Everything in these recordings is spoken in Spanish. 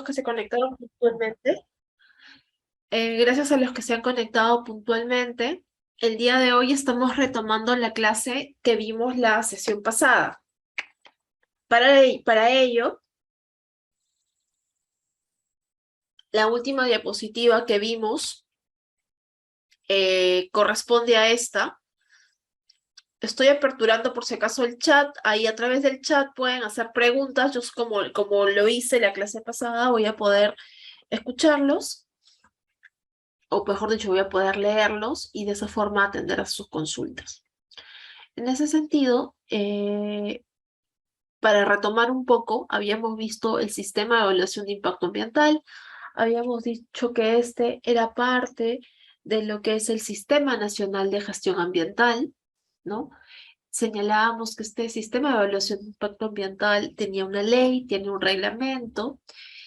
que se conectaron puntualmente. Gracias a los que se han conectado puntualmente, el día de hoy estamos retomando la clase que vimos la sesión pasada. Para ello, la última diapositiva que vimos corresponde a esta. Estoy aperturando por si acaso el chat. Ahí a través del chat pueden hacer preguntas. Yo como lo hice la clase pasada, voy a poder escucharlos, o mejor dicho, voy a poder leerlos y de esa forma atender a sus consultas. En ese sentido, para retomar un poco, habíamos visto el sistema de evaluación de impacto ambiental, habíamos dicho que este era parte de lo que es el Sistema Nacional de Gestión Ambiental, ¿no? Señalábamos que este sistema de evaluación de impacto ambiental tenía una ley, tiene un reglamento,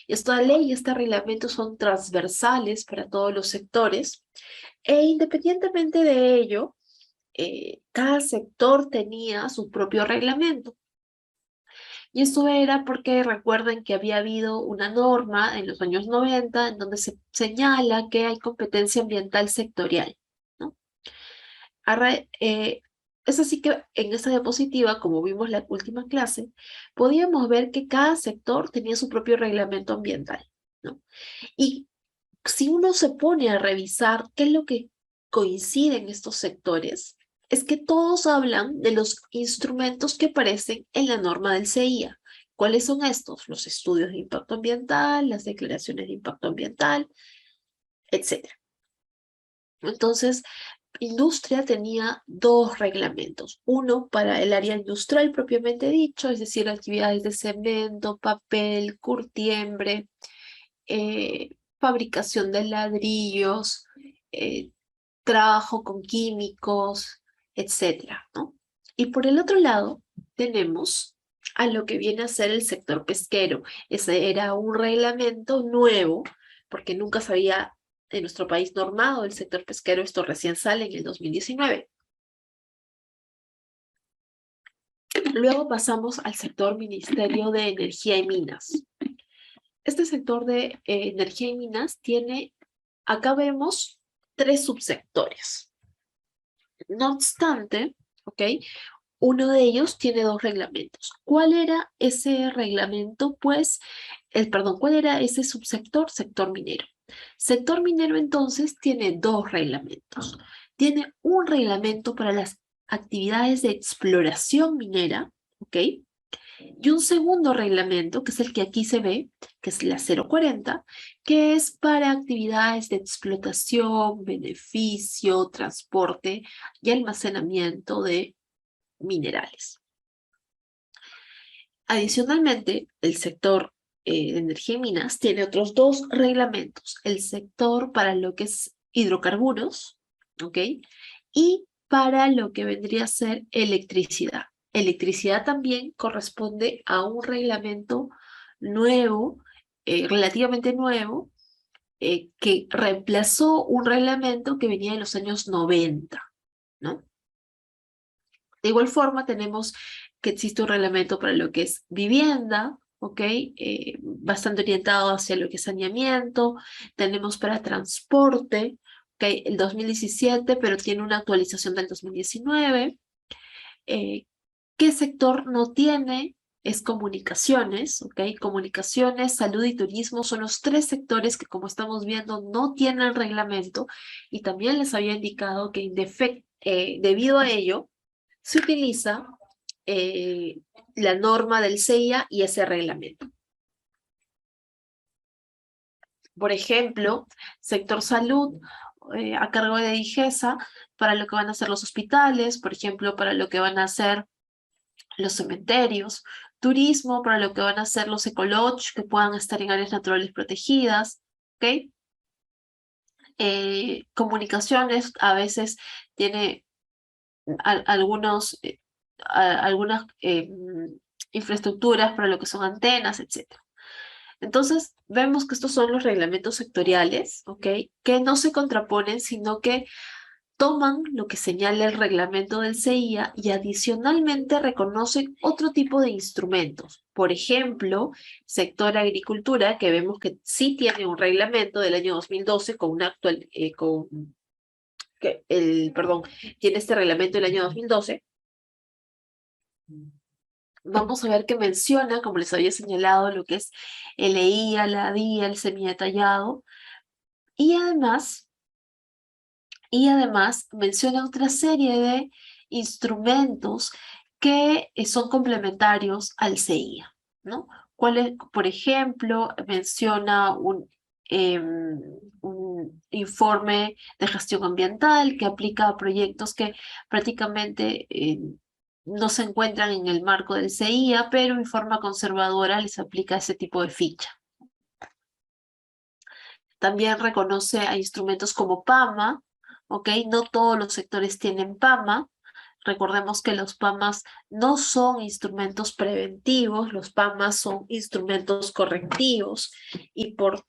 y esta ley y este reglamento son transversales para todos los sectores, e independientemente de ello, cada sector tenía su propio reglamento. Y esto era porque recuerden que había habido una norma en los años 90 en donde se señala que hay competencia ambiental sectorial, ¿no? Es así que en esta diapositiva, como vimos la última clase, podíamos ver que cada sector tenía su propio reglamento ambiental, ¿no? Y si uno se pone a revisar qué es lo que coincide en estos sectores, es que todos hablan de los instrumentos que aparecen en la norma del CIA. ¿Cuáles son estos? Los estudios de impacto ambiental, las declaraciones de impacto ambiental, etc. Entonces, industria tenía dos reglamentos. Uno para el área industrial propiamente dicho, es decir, actividades de cemento, papel, curtiembre, fabricación de ladrillos, eh, trabajo con químicos, etcétera, ¿no? Y por el otro lado, tenemos a lo que viene a ser el sector pesquero. Ese era un reglamento nuevo, porque nunca se había en nuestro país normado el sector pesquero. Esto recién sale en el 2019. Luego pasamos al sector Ministerio de Energía y Minas. Este sector de energía y minas tiene, acá vemos, tres subsectores. No obstante, ¿ok? Uno de ellos tiene dos reglamentos. ¿Cuál era ese reglamento? Pues, ¿cuál era ese subsector? Sector minero. Sector minero entonces tiene dos reglamentos. Tiene un reglamento para las actividades de exploración minera, ¿ok? Y un segundo reglamento, que es el que aquí se ve, que es la 040, que es para actividades de explotación, beneficio, transporte y almacenamiento de minerales. Adicionalmente, el sector de energía y minas tiene otros dos reglamentos, el sector para lo que es hidrocarburos, ¿ok? Y para lo que vendría a ser electricidad. Electricidad también corresponde a un reglamento nuevo, relativamente nuevo, que reemplazó un reglamento que venía de los años 90, ¿no? De igual forma, tenemos que existe un reglamento para lo que es vivienda, ¿ok? Bastante orientado hacia lo que es saneamiento. Tenemos para transporte, ¿ok? El 2017, pero tiene una actualización del 2019. ¿Qué sector no tiene? Es comunicaciones, ¿ok? Comunicaciones, salud y turismo son los tres sectores que, como estamos viendo, no tienen reglamento, y también les había indicado que debido a ello se utiliza la norma del CIA y ese reglamento. Por ejemplo, sector salud, a cargo de DIGESA, para lo que van a ser los hospitales, por ejemplo, para lo que van a ser los cementerios, turismo, para lo que van a ser los ecolodge, que puedan estar en áreas naturales protegidas, ¿ok? Comunicaciones, a veces tiene algunas infraestructuras para lo que son antenas, etc. Entonces, vemos que estos son los reglamentos sectoriales, ¿ok? Que no se contraponen, sino que toman lo que señala el reglamento del CIA y adicionalmente reconocen otro tipo de instrumentos. Por ejemplo, sector agricultura, que vemos que sí tiene un reglamento del año 2012 con una actual, perdón, tiene este reglamento del año 2012. Vamos a ver que menciona, como les había señalado, lo que es el EIA, la DIA, el semidetallado, y además menciona otra serie de instrumentos que son complementarios al CIA, ¿no? Por ejemplo, menciona un informe de gestión ambiental que aplica a proyectos que prácticamente no se encuentran en el marco del CIA, pero en forma conservadora les aplica ese tipo de ficha. También reconoce a instrumentos como PAMA, ¿ok? No todos los sectores tienen PAMA. Recordemos que los PAMAs no son instrumentos preventivos, los PAMAs son instrumentos correctivos y por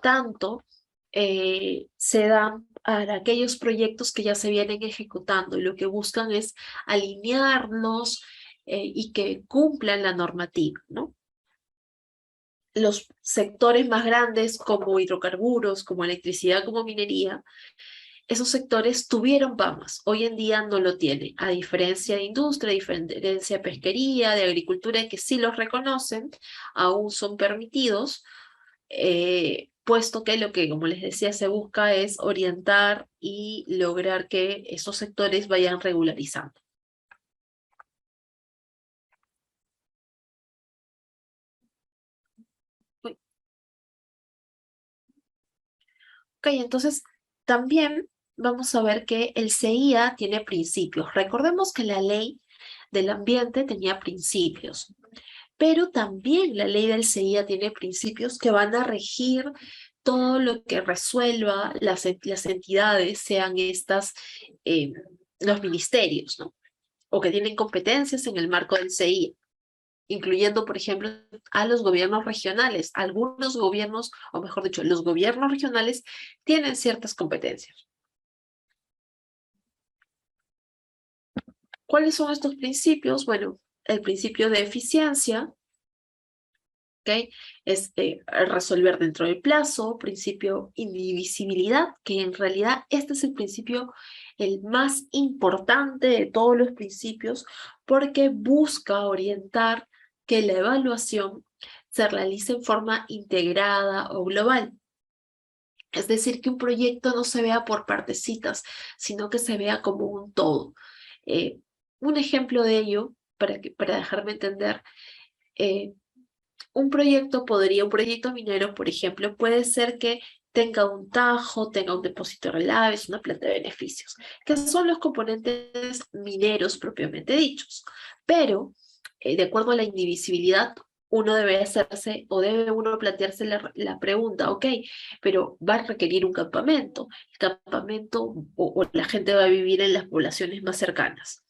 tanto se dan para aquellos proyectos que ya se vienen ejecutando y lo que buscan es alinearlos y que cumplan la normativa, ¿no? Los sectores más grandes como hidrocarburos, como electricidad, como minería, esos sectores tuvieron PAMAs, hoy en día no lo tienen, a diferencia de industria, a diferencia de pesquería, de agricultura, que sí los reconocen, aún son permitidos, puesto que lo que, como les decía, se busca es orientar y lograr que esos sectores vayan regularizando. Ok, entonces también vamos a ver que el CIA tiene principios. Recordemos que la ley del ambiente tenía principios, pero también la ley del CIA tiene principios que van a regir todo lo que resuelva las entidades, sean estas los ministerios, ¿no? O que tienen competencias en el marco del CIA, incluyendo, por ejemplo, a los gobiernos regionales. Algunos gobiernos, o mejor dicho, los gobiernos regionales tienen ciertas competencias. ¿Cuáles son estos principios? Bueno, el principio de eficiencia, ¿ok? Es resolver dentro del plazo, principio indivisibilidad, que en realidad este es el principio el más importante de todos los principios porque busca orientar que la evaluación se realice en forma integrada o global. Es decir, que un proyecto no se vea por partecitas, sino que se vea como un todo. Eh, un ejemplo de ello, para dejarme entender, eh, un proyecto minero, por ejemplo, puede ser que tenga un tajo, tenga un depósito de relaves, una planta de beneficios, que son los componentes mineros propiamente dichos. Pero, de acuerdo a la indivisibilidad, uno debe hacerse o debe uno plantearse la pregunta, ok, pero va a requerir un campamento. El campamento o la gente va a vivir en las poblaciones más cercanas.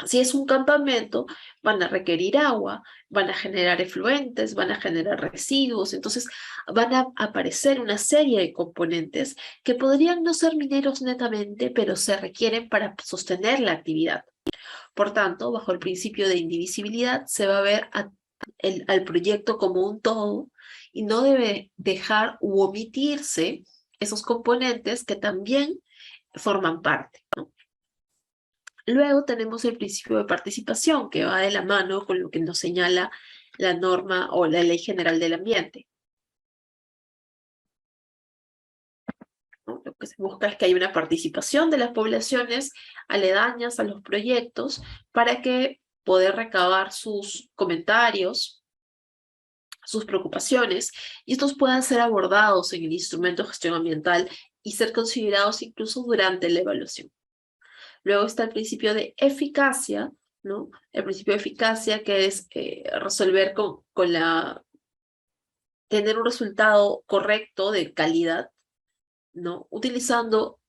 Si es un campamento, van a requerir agua, van a generar efluentes, van a generar residuos, entonces van a aparecer una serie de componentes que podrían no ser mineros netamente, pero se requieren para sostener la actividad. Por tanto, bajo el principio de indivisibilidad, se va a ver al proyecto como un todo y no debe dejar u omitirse esos componentes que también forman parte, ¿no? Luego tenemos el principio de participación, que va de la mano con lo que nos señala la norma o la Ley General del Ambiente, ¿no? Lo que se busca es que haya una participación de las poblaciones aledañas a los proyectos para que poder recabar sus comentarios, sus preocupaciones, y estos puedan ser abordados en el instrumento de gestión ambiental y ser considerados incluso durante la evaluación. Luego está el principio de eficacia, ¿no? El principio de eficacia que es resolver tener un resultado correcto de calidad, ¿no? Utilizando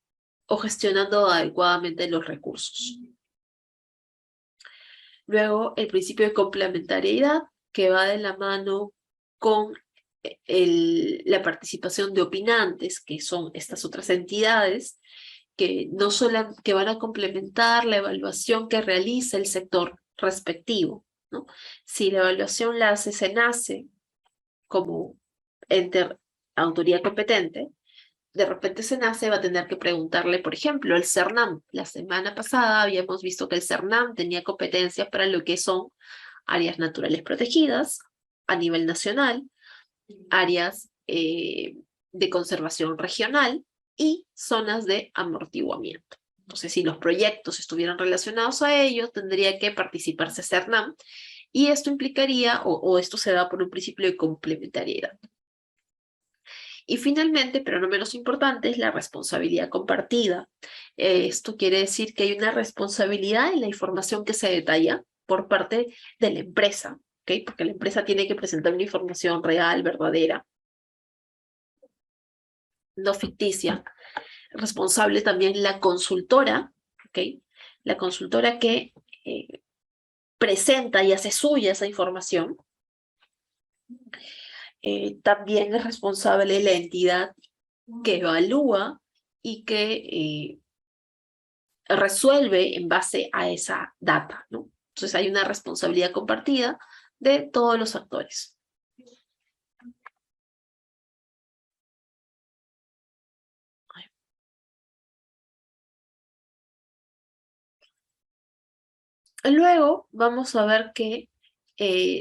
o gestionando adecuadamente los recursos. Luego el principio de complementariedad que va de la mano con la participación de opinantes, que son estas otras entidades, que no solo que van a complementar la evaluación que realiza el sector respectivo, ¿no? Si la evaluación la hace SENACE como ente, autoridad competente, de repente SENACE va a tener que preguntarle, por ejemplo, al CERNAM. La semana pasada habíamos visto que el CERNAM tenía competencias para lo que son áreas naturales protegidas a nivel nacional, áreas de conservación regional y zonas de amortiguamiento. Entonces, si los proyectos estuvieran relacionados a ellos, tendría que participarse CERNAM y esto implicaría, o esto se da por un principio de complementariedad. Y finalmente, pero no menos importante, es la responsabilidad compartida. Esto quiere decir que hay una responsabilidad en la información que se detalla por parte de la empresa, ¿ok? Porque la empresa tiene que presentar una información real, verdadera, no ficticia. Responsable también la consultora, ¿ok? La consultora que presenta y hace suya esa información. También es responsable la entidad que evalúa y que resuelve en base a esa data, ¿no? Entonces hay una responsabilidad compartida de todos los actores. Luego vamos a ver que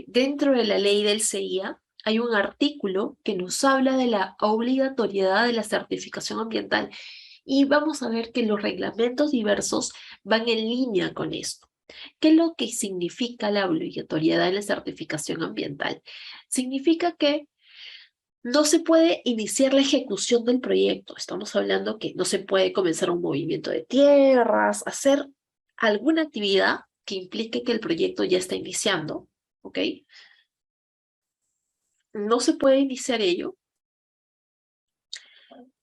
dentro de la ley del CIA hay un artículo que nos habla de la obligatoriedad de la certificación ambiental y vamos a ver que los reglamentos diversos van en línea con esto. ¿Qué es lo que significa la obligatoriedad de la certificación ambiental? Significa que no se puede iniciar la ejecución del proyecto. Estamos hablando que no se puede comenzar un movimiento de tierras, hacer alguna actividad que implique que el proyecto ya está iniciando, ¿ok? No se puede iniciar ello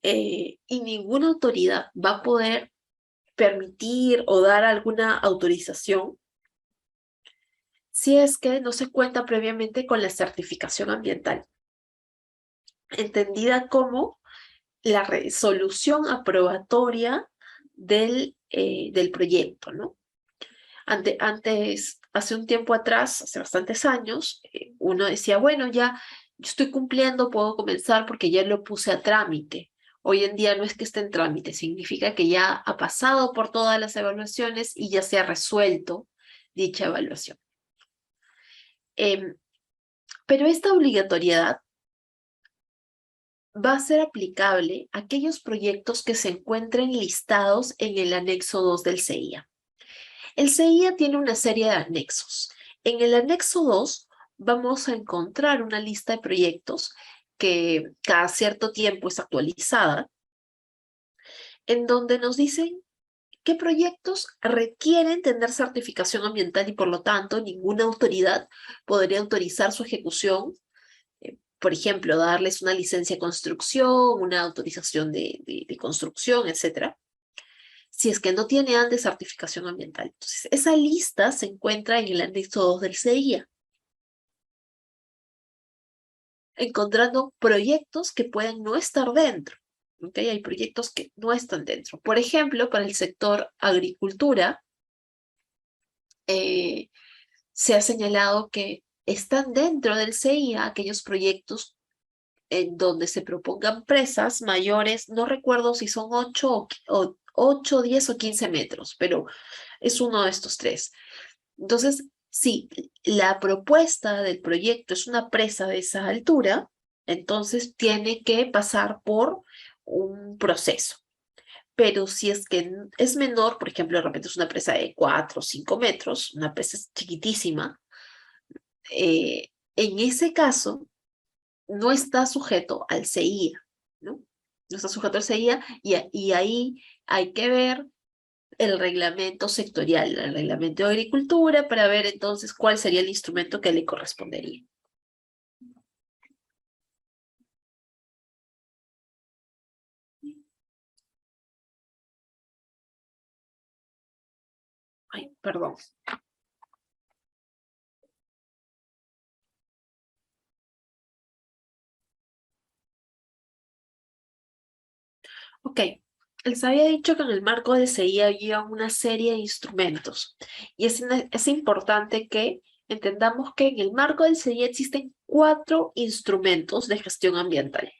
y ninguna autoridad va a poder permitir o dar alguna autorización si es que no se cuenta previamente con la certificación ambiental, entendida como la resolución aprobatoria del proyecto, ¿no? Antes, hace un tiempo atrás, hace bastantes años, uno decía, bueno, ya yo estoy cumpliendo, puedo comenzar porque ya lo puse a trámite. Hoy en día no es que esté en trámite, significa que ya ha pasado por todas las evaluaciones y ya se ha resuelto dicha evaluación. Pero esta obligatoriedad va a ser aplicable a aquellos proyectos que se encuentren listados en el anexo 2 del CIA. El CIA tiene una serie de anexos. En el anexo 2 vamos a encontrar una lista de proyectos que cada cierto tiempo es actualizada, en donde nos dicen qué proyectos requieren tener certificación ambiental y por lo tanto ninguna autoridad podría autorizar su ejecución. Por ejemplo, darles una licencia de construcción, una autorización de construcción, etcétera, si es que no tiene antes certificación ambiental. Entonces, esa lista se encuentra en el anexo 2 del CIA, encontrando proyectos que pueden no estar dentro. ¿Okay? Hay proyectos que no están dentro. Por ejemplo, para el sector agricultura, se ha señalado que están dentro del CIA aquellos proyectos en donde se propongan presas mayores, no recuerdo si son 8, 10 o 15 metros, pero es uno de estos tres. Entonces, si la propuesta del proyecto es una presa de esa altura, entonces tiene que pasar por un proceso. Pero si es que es menor, por ejemplo, de repente es una presa de 4 o 5 metros, una presa chiquitísima, en ese caso no está sujeto al CIA, ¿no? No está sujeto al CIA y ahí hay que ver el reglamento sectorial, el reglamento de agricultura, para ver entonces cuál sería el instrumento que le correspondería. Ay, perdón. Ok, les había dicho que en el marco del CI había una serie de instrumentos y es importante que entendamos que en el marco del CI existen 4 instrumentos de gestión ambiental,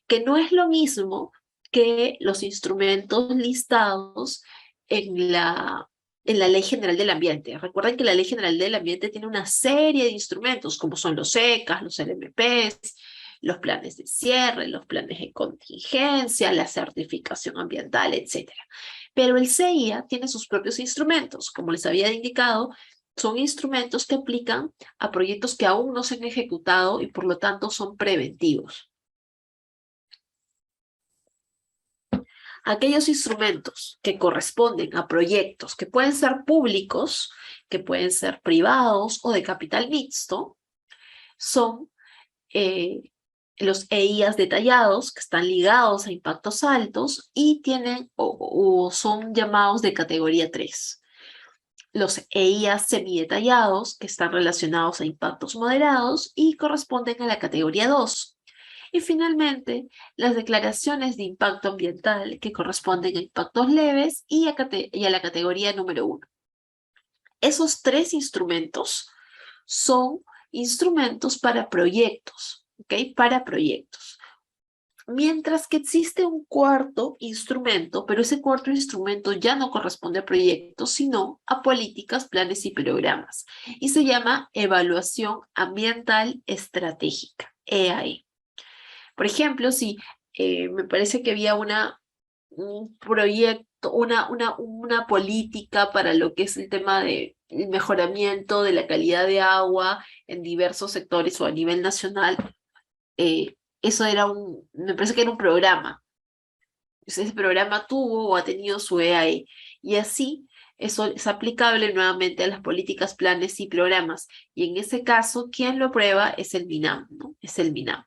que no es lo mismo que los instrumentos listados en la Ley General del Ambiente. Recuerden que la Ley General del Ambiente tiene una serie de instrumentos, como son los ECAs, los LMPs, los planes de cierre, los planes de contingencia, la certificación ambiental, etcétera. Pero el CIA tiene sus propios instrumentos, como les había indicado, son instrumentos que aplican a proyectos que aún no se han ejecutado y por lo tanto son preventivos. Aquellos instrumentos que corresponden a proyectos que pueden ser públicos, que pueden ser privados o de capital mixto, son los EIAs detallados que están ligados a impactos altos y tienen o son llamados de categoría 3. Los EIAs semidetallados que están relacionados a impactos moderados y corresponden a la categoría 2. Y finalmente, las declaraciones de impacto ambiental que corresponden a impactos leves y a la categoría número 1. Esos 3 instrumentos son instrumentos para proyectos, ¿ok? Para proyectos. Mientras que existe un cuarto instrumento, pero ese cuarto instrumento ya no corresponde a proyectos, sino a políticas, planes y programas. Y se llama Evaluación Ambiental Estratégica, EAE. Por ejemplo, si me parece que había un proyecto, una política para lo que es el tema del mejoramiento de la calidad de agua en diversos sectores o a nivel nacional, eso era me parece que era un programa. Ese programa tuvo o ha tenido su EAE y así eso es aplicable nuevamente a las políticas, planes y programas. Y en ese caso, quien lo aprueba es el MINAM, ¿no? Es el MINAM.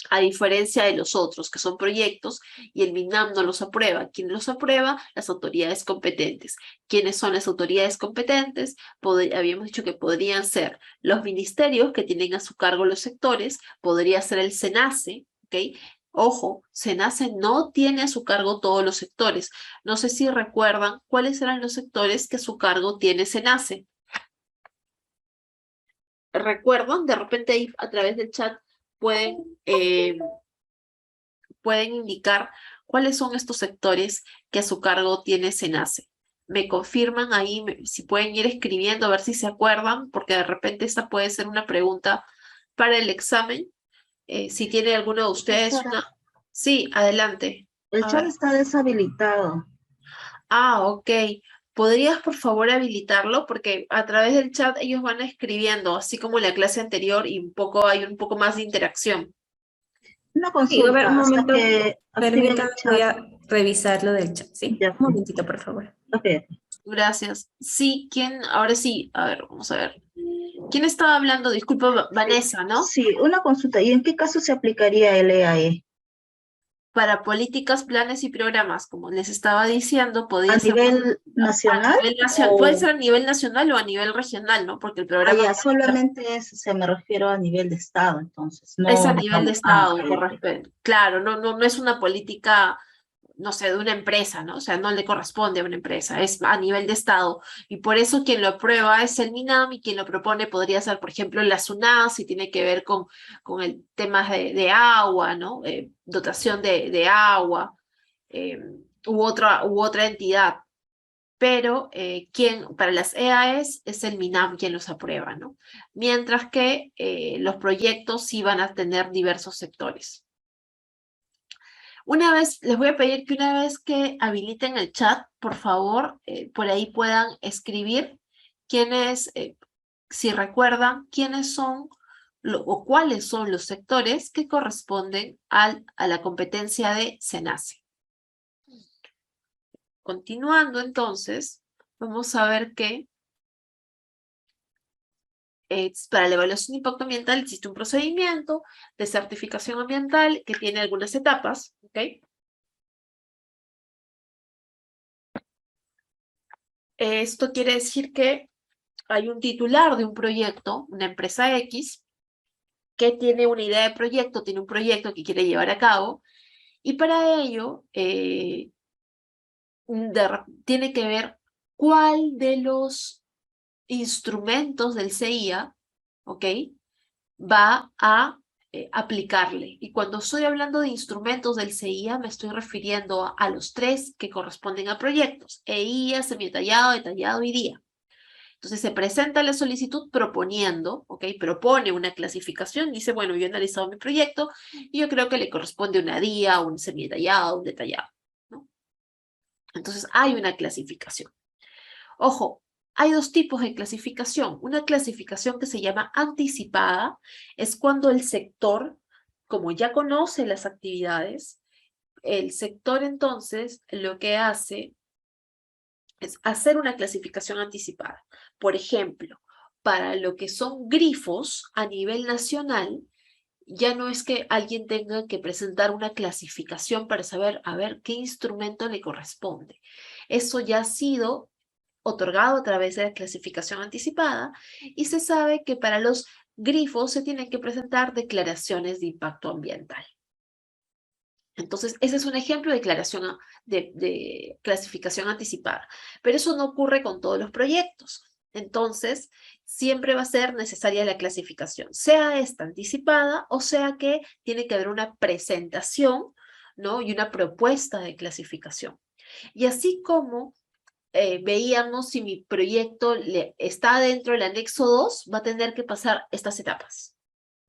A diferencia de los otros, que son proyectos, y el MINAM no los aprueba. ¿Quién los aprueba? Las autoridades competentes. ¿Quiénes son las autoridades competentes? Habíamos dicho que podrían ser los ministerios que tienen a su cargo los sectores, podría ser el SENACE, ¿ok? Ojo, SENACE no tiene a su cargo todos los sectores. No sé si recuerdan cuáles eran los sectores que a su cargo tiene SENACE. ¿Recuerdan? De repente ahí a través del chat pueden pueden indicar cuáles son estos sectores que a su cargo tiene SENACE. Me confirman ahí, si pueden ir escribiendo a ver si se acuerdan, porque de repente esta puede ser una pregunta para el examen. Si tiene alguno de ustedes Profesora, una... Sí, adelante. el A chat ver. está deshabilitado. Ok. ¿Podrías por favor habilitarlo? Porque a través del chat ellos van escribiendo, así como en la clase anterior, y hay un poco más de interacción. Una Sí, a ver, un consulta, hasta momento, que activen permítame, el voy chat. a revisar lo del chat, ¿sí? Ya, Un momentito, por favor. ok. Gracias. Sí, ¿quién? Ahora sí, a ver, vamos a ver. ¿Quién estaba hablando? Disculpa, Vanessa, ¿no? Sí, una consulta. ¿Y en qué caso se aplicaría el EAE? Para políticas, planes y programas, como les estaba diciendo, ¿A podía ser nivel a nacional nivel nacional, puede o ser a nivel nacional o a nivel regional, ¿no? Porque el programa allá solamente se me refiero a nivel de estado, entonces, es a no, nivel de ah, Estado, corresponde. Claro, no es una política, no sé, de una empresa, ¿no? O sea, no le corresponde a una empresa, es a nivel de Estado. Y por eso quien lo aprueba es el MINAM y quien lo propone podría ser, por ejemplo, la SUNAS, si tiene que ver con el tema de agua, ¿no? Dotación de agua, eh, u otra entidad. Pero para las EAEs es el MINAM quien los aprueba, ¿no? Mientras que los proyectos sí van a tener diversos sectores. Les voy a pedir que una vez que habiliten el chat, por favor, por ahí puedan escribir quiénes, si recuerdan, quiénes son o cuáles son los sectores que corresponden a la competencia de SENACE. Continuando entonces, vamos a ver que para la evaluación de impacto ambiental existe un procedimiento de certificación ambiental que tiene algunas etapas, ¿ok? Esto quiere decir que hay un titular de un proyecto, una empresa X, que tiene una idea de proyecto, tiene un proyecto que quiere llevar a cabo, Y para ello, tiene que ver cuál de los instrumentos del CIA, ¿ok?, va a aplicarle. Y cuando estoy hablando de instrumentos del CIA, me estoy refiriendo a los 3 que corresponden a proyectos: EIA, semidetallado, detallado y DIA. Entonces se presenta la solicitud proponiendo, ¿ok?, propone una clasificación, dice, bueno, yo he analizado mi proyecto y yo creo que le corresponde una DIA, un semidetallado, un detallado, ¿no? Entonces hay una clasificación. Ojo, hay 2 tipos de clasificación. Una clasificación que se llama anticipada, es cuando el sector, como ya conoce las actividades, el sector entonces lo que hace es hacer una clasificación anticipada. Por ejemplo, para lo que son grifos a nivel nacional, ya no es que alguien tenga que presentar una clasificación para saber, a ver, qué instrumento le corresponde. Eso ya ha sido otorgado a través de la clasificación anticipada y se sabe que para los grifos se tienen que presentar declaraciones de impacto ambiental. Entonces, ese es un ejemplo de declaración de clasificación anticipada, pero eso no ocurre con todos los proyectos. Entonces, siempre va a ser necesaria la clasificación, sea esta anticipada o sea que tiene que haber una presentación, ¿no?, y una propuesta de clasificación. Y así como veíamos, si mi proyecto está dentro del anexo 2, va a tener que pasar estas etapas.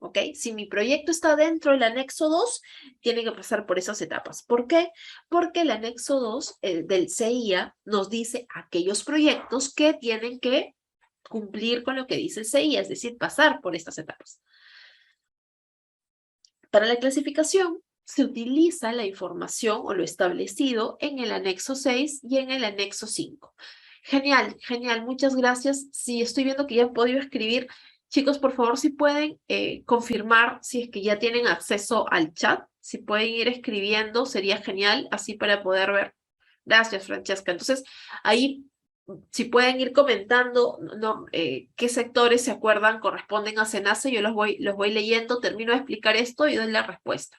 ¿Ok? Si mi proyecto está dentro del anexo 2, tiene que pasar por esas etapas. ¿Por qué? Porque el anexo 2 del CIA nos dice aquellos proyectos que tienen que cumplir con lo que dice el CIA, es decir, pasar por estas etapas. Para la clasificación, se utiliza la información o lo establecido en el anexo 6 y en el anexo 5. Genial, genial, muchas gracias. Sí, estoy viendo que ya han podido escribir. Chicos, por favor, si pueden confirmar si es que ya tienen acceso al chat, si pueden ir escribiendo, sería genial, así para poder ver. Gracias, Francesca. Entonces, ahí, si pueden ir comentando qué sectores se acuerdan corresponden a SENACE, yo los voy leyendo, termino de explicar esto y doy la respuesta,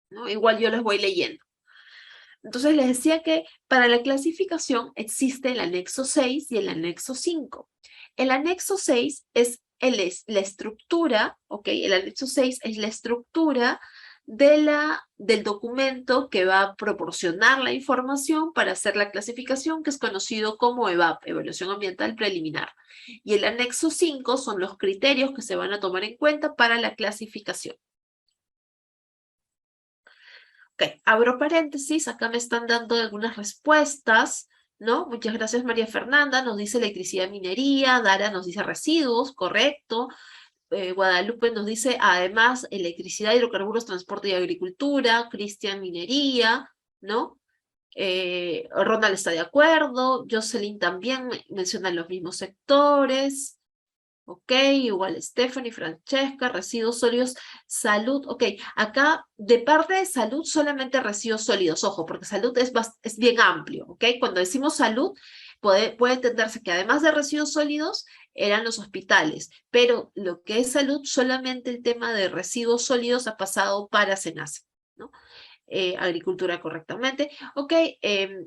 ¿no? Igual yo los voy leyendo. Entonces les decía que para la clasificación existe el anexo 6 y el anexo 5. El anexo 6 es la estructura, ¿ok? El anexo 6 es la estructura del documento que va a proporcionar la información para hacer la clasificación, que es conocido como EVAP, Evaluación Ambiental Preliminar. Y el anexo 5 son los criterios que se van a tomar en cuenta para la clasificación. Ok, abro paréntesis, acá me están dando algunas respuestas, ¿no? Muchas gracias, María Fernanda, nos dice electricidad, minería, Dara nos dice residuos, correcto. Guadalupe nos dice, además, electricidad, hidrocarburos, transporte y agricultura, Cristian, minería, ¿no? Ronald está de acuerdo, Jocelyn también menciona los mismos sectores. Ok, igual Stephanie, Francesca, residuos sólidos, salud. Ok, acá de parte de salud solamente residuos sólidos, ojo, porque salud es bien amplio, ok. Cuando decimos salud, puede entenderse que además de residuos sólidos eran los hospitales, pero lo que es salud, solamente el tema de residuos sólidos ha pasado para SENACE, ¿no? Agricultura correctamente. Ok,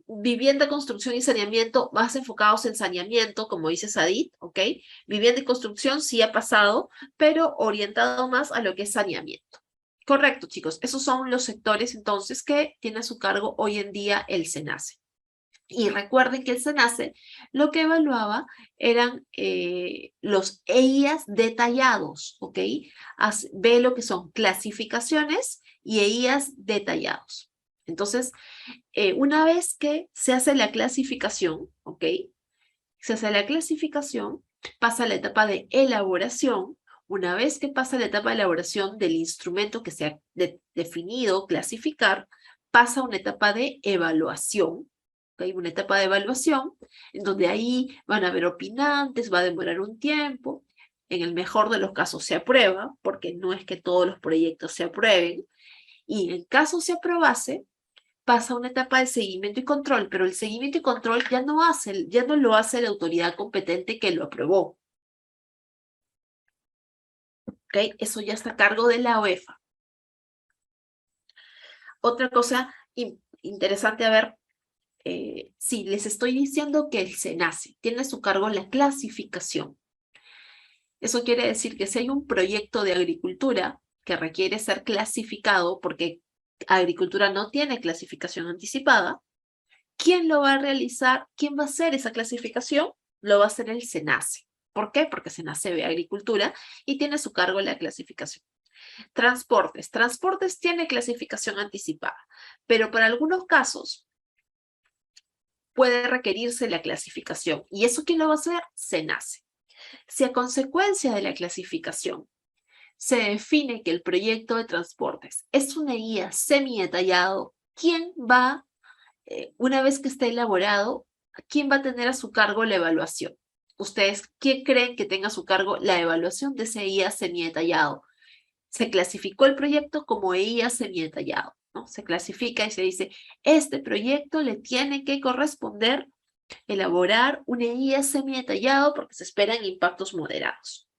vivienda, construcción y saneamiento, más enfocados en saneamiento, como dice Sadit, ok. Vivienda y construcción sí ha pasado, pero orientado más a lo que es saneamiento. Correcto, chicos, esos son los sectores entonces que tiene a su cargo hoy en día el SENACE. Y recuerden que el SENACE lo que evaluaba eran los EIAs detallados, ¿ok? Ve lo que son clasificaciones y EIAs detallados. Entonces, una vez que se hace la clasificación, ¿ok? Se hace la clasificación, pasa la etapa de elaboración. Una vez que pasa la etapa de elaboración del instrumento que se ha definido, clasificar, pasa una etapa de evaluación. Hay una etapa de evaluación en donde ahí van a haber opinantes, va a demorar un tiempo. En el mejor de los casos se aprueba, porque no es que todos los proyectos se aprueben. Y en caso se aprobase, pasa una etapa de seguimiento y control, pero el seguimiento y control ya no lo hace la autoridad competente que lo aprobó. ¿Ok? Eso ya está a cargo de la OEFA. Otra cosa interesante a ver, si les estoy diciendo que el SENACE tiene a su cargo la clasificación. Eso quiere decir que si hay un proyecto de agricultura que requiere ser clasificado porque agricultura no tiene clasificación anticipada, ¿quién lo va a realizar? ¿Quién va a hacer esa clasificación? Lo va a hacer el SENACE. ¿Por qué? Porque SENACE ve agricultura y tiene a su cargo la clasificación. Transportes. Transportes tiene clasificación anticipada, pero para algunos casos puede requerirse la clasificación. ¿Y eso quién lo va a hacer? SENACE. Si a consecuencia de la clasificación se define que el proyecto de transportes es una guía semi-detallado, ¿quién va, una vez que esté elaborado, quién va a tener a su cargo la evaluación? ¿Ustedes qué creen que tenga a su cargo la evaluación de ese guía semi-detallado? Se clasificó el proyecto como guía semi-detallado, ¿no? Se clasifica y se dice, este proyecto le tiene que corresponder elaborar una guía semi-detallado porque se esperan impactos moderados.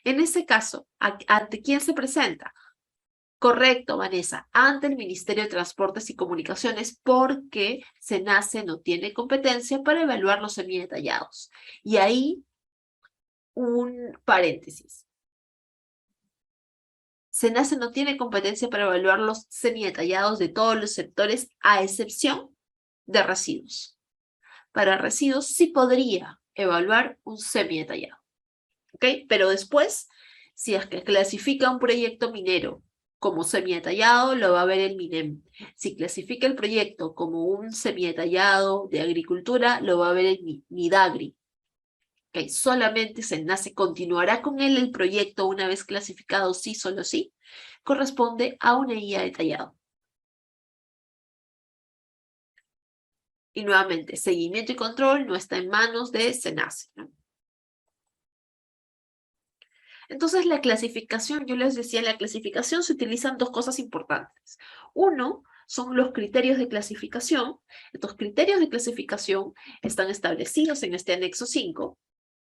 En ese caso, ¿ante quién se presenta? Correcto, Vanessa, ante el Ministerio de Transportes y Comunicaciones porque SENACE no tiene competencia para evaluar los semidetallados. Y ahí un paréntesis. SENACE no tiene competencia para evaluar los semidetallados de todos los sectores a excepción de residuos. Para residuos sí podría evaluar un semidetallado. ¿Ok? Pero después, si es que clasifica un proyecto minero como semidetallado, lo va a ver el MINEM. Si clasifica el proyecto como un semidetallado de agricultura, lo va a ver el MIDAGRI. ¿Okay? Solamente SENACE continuará con él el proyecto una vez clasificado, sí, solo sí, corresponde a una guía detallado. Y nuevamente, seguimiento y control no está en manos de SENACE, ¿no? Entonces, la clasificación, yo les decía, en la clasificación se utilizan dos cosas importantes. Uno, son los criterios de clasificación. Estos criterios de clasificación están establecidos en este anexo 5,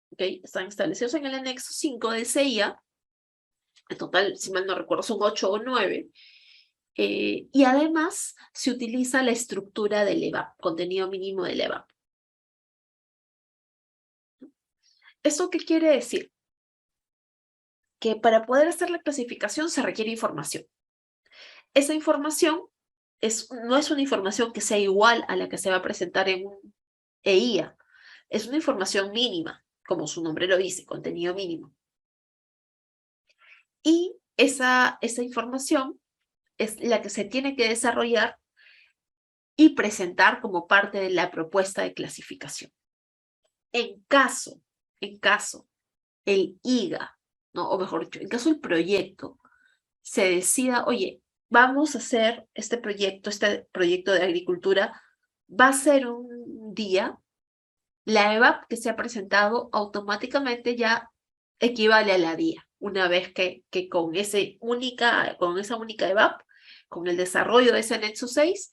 ¿ok? Están establecidos en el anexo 5 de CIA. En total, si mal no recuerdo, son 8 o 9. Y además, se utiliza la estructura del EVAP, contenido mínimo del EVAP. ¿Eso qué quiere decir? Que para poder hacer la clasificación se requiere información. Esa información no es una información que sea igual a la que se va a presentar en un EIA. Es una información mínima, como su nombre lo dice, contenido mínimo. Y esa información es la que se tiene que desarrollar y presentar como parte de la propuesta de clasificación. En caso el IGA, ¿no? O mejor dicho, en caso el proyecto se decida, oye, vamos a hacer este proyecto de agricultura, va a ser un día, la EVAP que se ha presentado automáticamente ya equivale a la DIA, una vez que con esa única EVAP, con el desarrollo de ese anexo 6,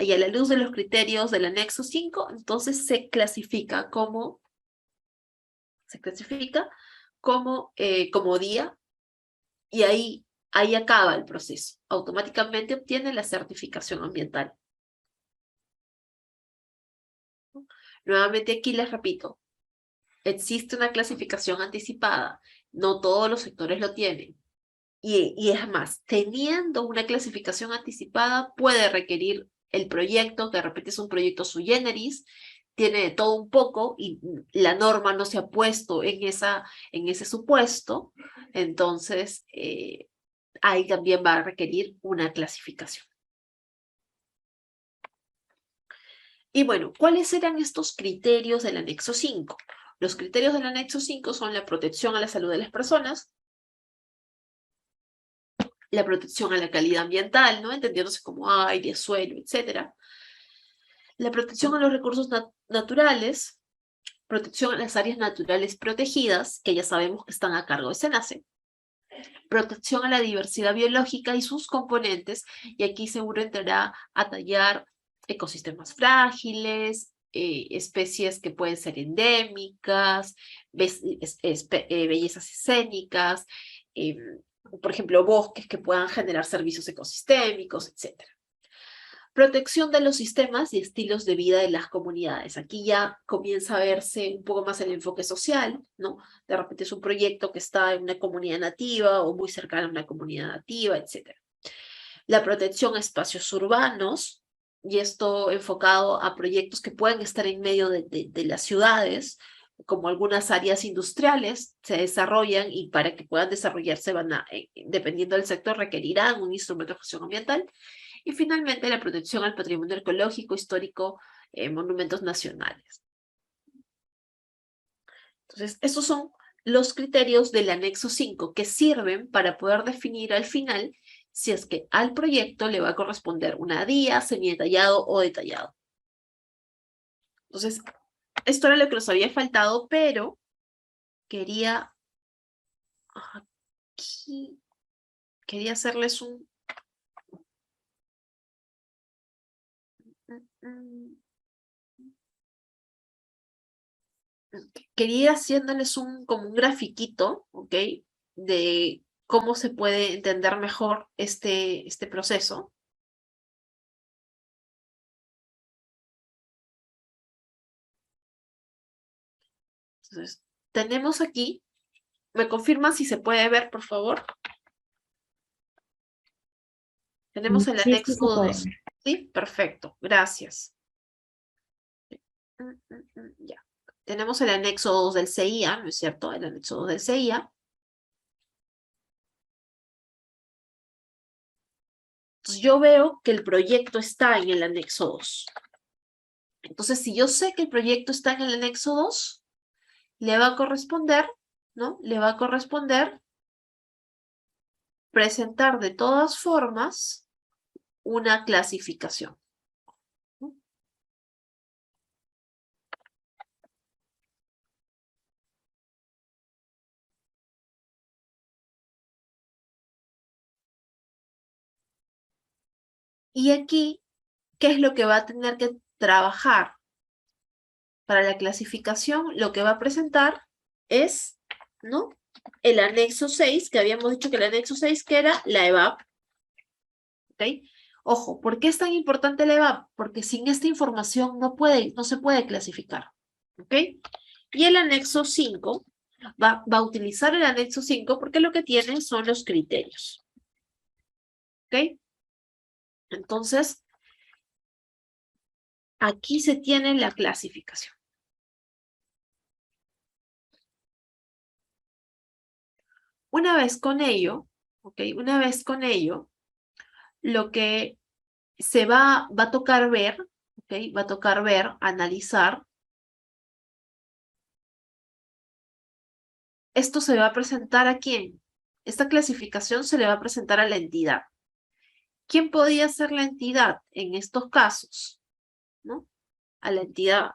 y a la luz de los criterios del anexo 5, entonces se clasifica como DIA, y ahí acaba el proceso. Automáticamente obtiene la certificación ambiental. Nuevamente aquí les repito, existe una clasificación anticipada. No todos los sectores lo tienen. Y es más, teniendo una clasificación anticipada, puede requerir el proyecto, que de repente es un proyecto sui generis, tiene de todo un poco y la norma no se ha puesto en ese supuesto, entonces ahí también va a requerir una clasificación. Y bueno, ¿cuáles eran estos criterios del anexo 5? Los criterios del anexo 5 son la protección a la salud de las personas, la protección a la calidad ambiental, ¿no? Entendiéndose como aire, suelo, etc. La protección a los recursos naturales, protección a las áreas naturales protegidas, que ya sabemos que están a cargo de SENACE, protección a la diversidad biológica y sus componentes, y aquí seguro entrará a tallar ecosistemas frágiles, especies que pueden ser endémicas, bellezas escénicas, por ejemplo, bosques que puedan generar servicios ecosistémicos, etc. Protección de los sistemas y estilos de vida de las comunidades. Aquí ya comienza a verse un poco más el enfoque social, ¿no? De repente es un proyecto que está en una comunidad nativa o muy cercana a una comunidad nativa, etc. La protección a espacios urbanos, y esto enfocado a proyectos que pueden estar en medio de las ciudades, como algunas áreas industriales se desarrollan y para que puedan desarrollarse van a, dependiendo del sector, requerirán un instrumento de gestión ambiental. Y finalmente la protección al patrimonio arqueológico, histórico, monumentos nacionales. Entonces, esos son los criterios del anexo 5 que sirven para poder definir al final si es que al proyecto le va a corresponder una DIA, semidetallado o detallado. Entonces, esto era lo que nos había faltado, pero quería aquí, quería hacerles un... Quería ir haciéndoles como un grafiquito, ¿ok? De cómo se puede entender mejor este proceso. Entonces, tenemos aquí, ¿me confirman si se puede ver, por favor? Tenemos el Sí, sí anexo se puede 2. ver. ¿Sí? Perfecto, gracias. Ya. Tenemos el anexo 2 del CIA, ¿no es cierto? El anexo 2 del CIA. Entonces, yo veo que el proyecto está en el anexo 2. Entonces, si yo sé que el proyecto está en el anexo 2, le va a corresponder, ¿no? Le va a corresponder presentar de todas formas una clasificación. Y aquí, ¿qué es lo que va a tener que trabajar? Para la clasificación, lo que va a presentar es, ¿no? El anexo 6, que habíamos dicho que el anexo 6, que era la EVAP. ¿Ok? Ojo, ¿por qué es tan importante la EVAP? Porque sin esta información no se puede clasificar. ¿Ok? Y el anexo 5 va a utilizar el anexo 5 porque lo que tiene son los criterios. ¿Ok? Entonces, aquí se tiene la clasificación. Una vez con ello, ¿ok? Una vez con ello, lo que se va a tocar ver, ¿ok? Va a tocar ver, analizar. Esto se va a presentar ¿a quién? Esta clasificación se le va a presentar a la entidad. ¿Quién podía ser la entidad en estos casos? ¿No? A la entidad.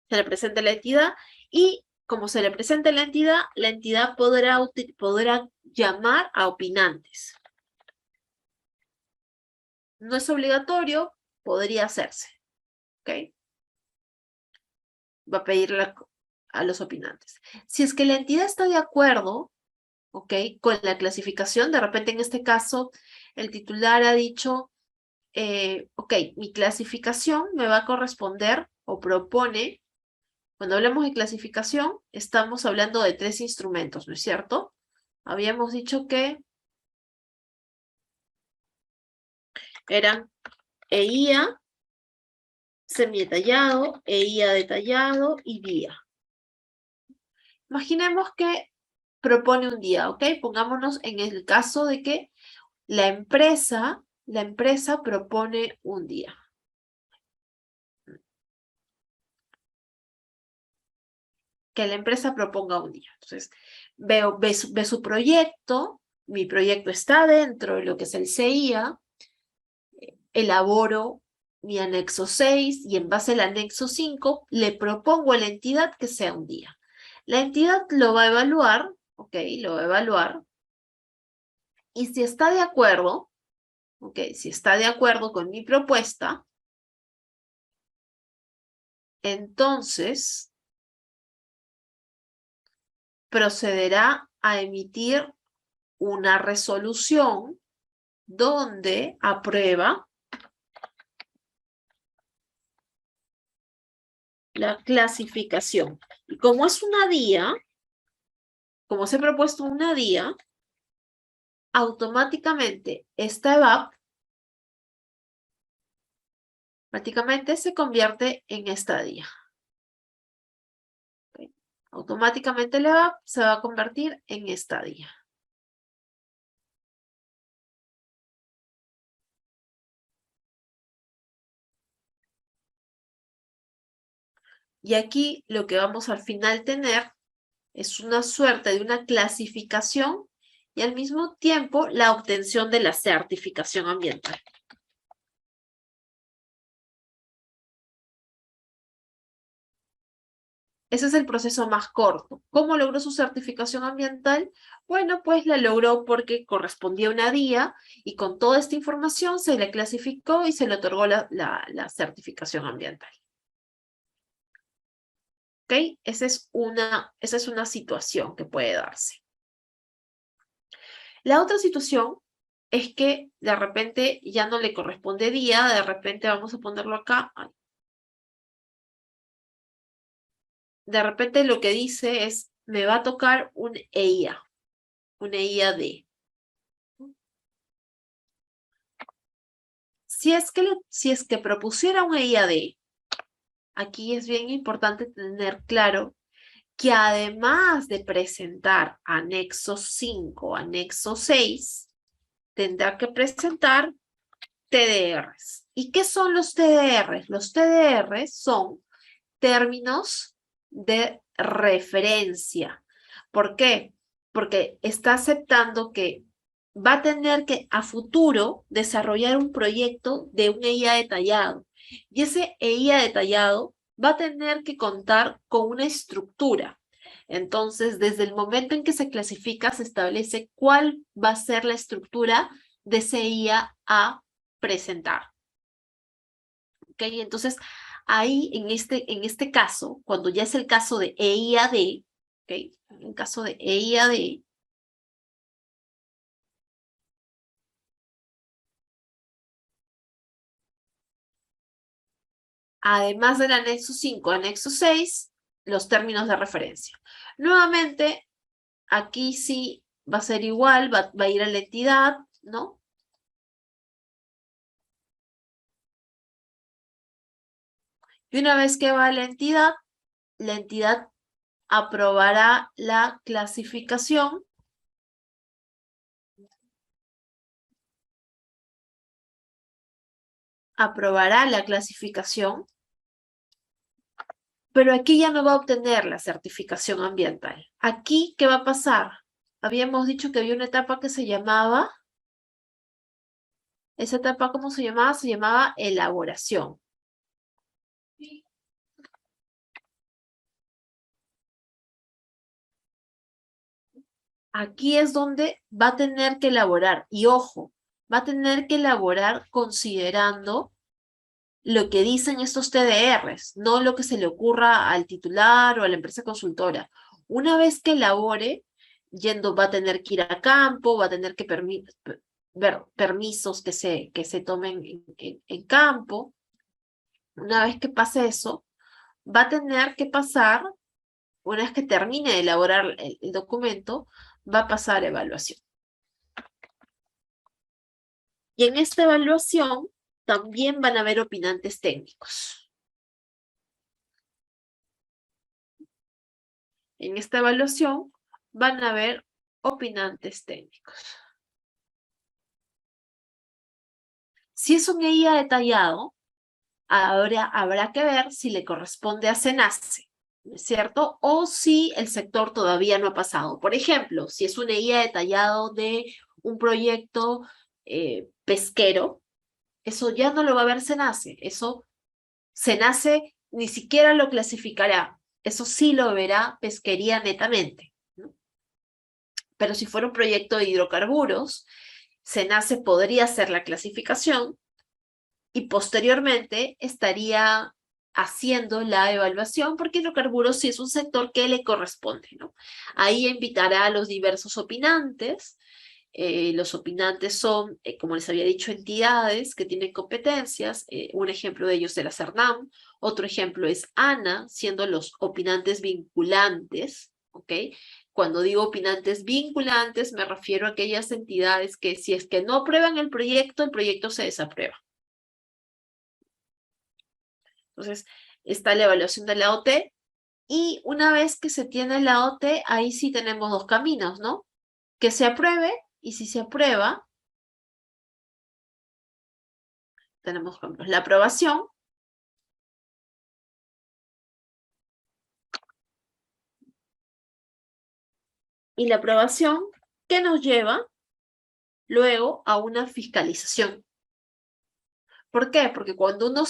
Se le presenta la entidad y como se le presenta la entidad podrá llamar a opinantes. No es obligatorio, podría hacerse. ¿Ok? Va a pedirle a los opinantes. Si es que la entidad está de acuerdo, ¿ok? Con la clasificación, de repente en este caso, el titular ha dicho, ok, mi clasificación me va a corresponder o propone, cuando hablamos de clasificación, estamos hablando de 3 instrumentos, ¿no es cierto? Habíamos dicho que eran EIA, semidetallado, EIA detallado y DIA. Imaginemos que propone un día, ¿ok? Pongámonos en el caso de que la empresa propone un día. Que la empresa proponga un día. Entonces, ve su proyecto, mi proyecto está dentro de lo que es el CIA, elaboro mi anexo 6 y en base al anexo 5 le propongo a la entidad que sea un día. La entidad lo va a evaluar, ¿ok? Lo va a evaluar. Y si está de acuerdo, ¿ok? Si está de acuerdo con mi propuesta, entonces procederá a emitir una resolución, donde aprueba la clasificación. Y como es una DIA, como se ha propuesto una DIA, automáticamente esta EVAP prácticamente se convierte en esta DIA. ¿Okay? Automáticamente la EVAP se va a convertir en esta DIA. Y aquí lo que vamos al final tener es una suerte de una clasificación y al mismo tiempo la obtención de la certificación ambiental. Ese es el proceso más corto. ¿Cómo logró su certificación ambiental? Bueno, pues la logró porque correspondía a una DIA y con toda esta información se le clasificó y se le otorgó la certificación ambiental. ¿Ok? Esa es una situación que puede darse. La otra situación es que de repente ya no le corresponde DIA, de repente vamos a ponerlo acá. De repente lo que dice es, me va a tocar un EIA, un EIA-D. Si es que propusiera un EIA-D, aquí es bien importante tener claro que además de presentar anexo 5, anexo 6, tendrá que presentar TDRs. ¿Y qué son los TDRs? Los TDRs son términos de referencia. ¿Por qué? Porque está aceptando que va a tener que a futuro desarrollar un proyecto de un EIA detallado. Y ese EIA detallado va a tener que contar con una estructura. Entonces, desde el momento en que se clasifica, se establece cuál va a ser la estructura de ese EIA a presentar. ¿Ok? Entonces, ahí en este caso, cuando ya es el caso de EIA-D, ¿ok? En caso de EIA-D, además del anexo 5, anexo 6, los términos de referencia. Nuevamente, aquí sí va a ser igual, va a ir a la entidad, ¿no? Y una vez que va a la entidad aprobará la clasificación. Aprobará la clasificación, pero aquí ya no va a obtener la certificación ambiental. Aquí, ¿qué va a pasar? Habíamos dicho que había una etapa que se llamaba, esa etapa, ¿cómo se llamaba? Se llamaba elaboración. Aquí es donde va a tener que elaborar, y ojo, va a tener que elaborar considerando lo que dicen estos TDRs, no lo que se le ocurra al titular o a la empresa consultora. Una vez que elabore, va a tener que ir a campo, va a tener que ver permisos que se tomen en campo. Una vez que pase eso, va a tener que pasar, una vez que termine de elaborar el documento, va a pasar a evaluación. Y en esta evaluación también van a haber opinantes técnicos. En esta evaluación van a haber opinantes técnicos. Si es un EIA detallado, ahora habrá que ver si le corresponde a SENACE, ¿no es cierto? O si el sector todavía no ha pasado. Por ejemplo, si es un EIA detallado de un proyecto pesquero, eso ya no lo va a ver SENACE. Eso SENACE ni siquiera lo clasificará. Eso sí lo verá pesquería netamente, ¿no? Pero si fuera un proyecto de hidrocarburos, SENACE podría hacer la clasificación y posteriormente estaría haciendo la evaluación porque hidrocarburos sí es un sector que le corresponde, ¿no? Ahí invitará a los diversos opinantes Los opinantes son, como les había dicho, entidades que tienen competencias. Un ejemplo de ellos es la CERNAM. Otro ejemplo es ANA, siendo los opinantes vinculantes, ¿ok? Cuando digo opinantes vinculantes, me refiero a aquellas entidades que si es que no aprueban el proyecto se desaprueba. Entonces, está la evaluación de la OT, y una vez que se tiene la OT, ahí sí tenemos dos caminos, ¿no? Que se apruebe, y si se aprueba, tenemos, por ejemplo, la aprobación. Y la aprobación que nos lleva luego a una fiscalización. ¿Por qué? Porque cuando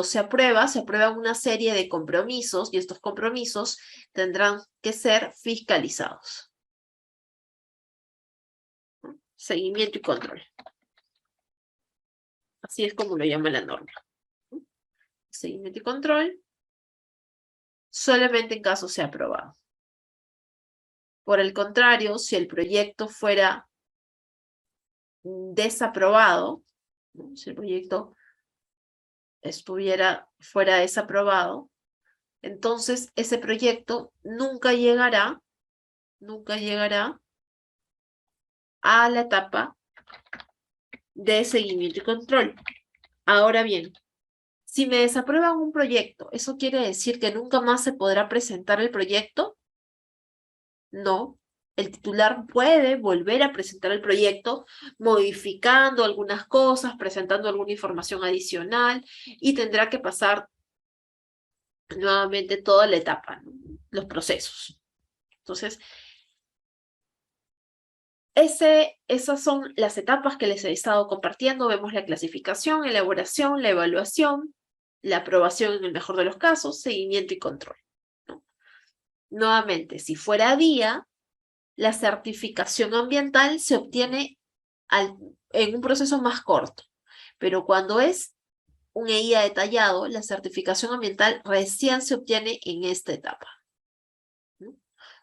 se aprueba una serie de compromisos, y estos compromisos tendrán que ser fiscalizados. Seguimiento y control. Así es como lo llama la norma. Seguimiento y control solamente en caso sea aprobado. Por el contrario, si el proyecto fuera desaprobado, ¿no? Si el proyecto fuera desaprobado, entonces ese proyecto nunca llegará a la etapa de seguimiento y control. Ahora bien, si me desaprueban un proyecto, ¿eso quiere decir que nunca más se podrá presentar el proyecto? No. El titular puede volver a presentar el proyecto, modificando algunas cosas, presentando alguna información adicional, y tendrá que pasar nuevamente toda la etapa, ¿no? Los procesos. Entonces, esas son las etapas que les he estado compartiendo. Vemos la clasificación, elaboración, la evaluación, la aprobación en el mejor de los casos, seguimiento y control, ¿no? Nuevamente, si fuera día, la certificación ambiental se obtiene en un proceso más corto, pero cuando es un EIA detallado, la certificación ambiental recién se obtiene en esta etapa, ¿no?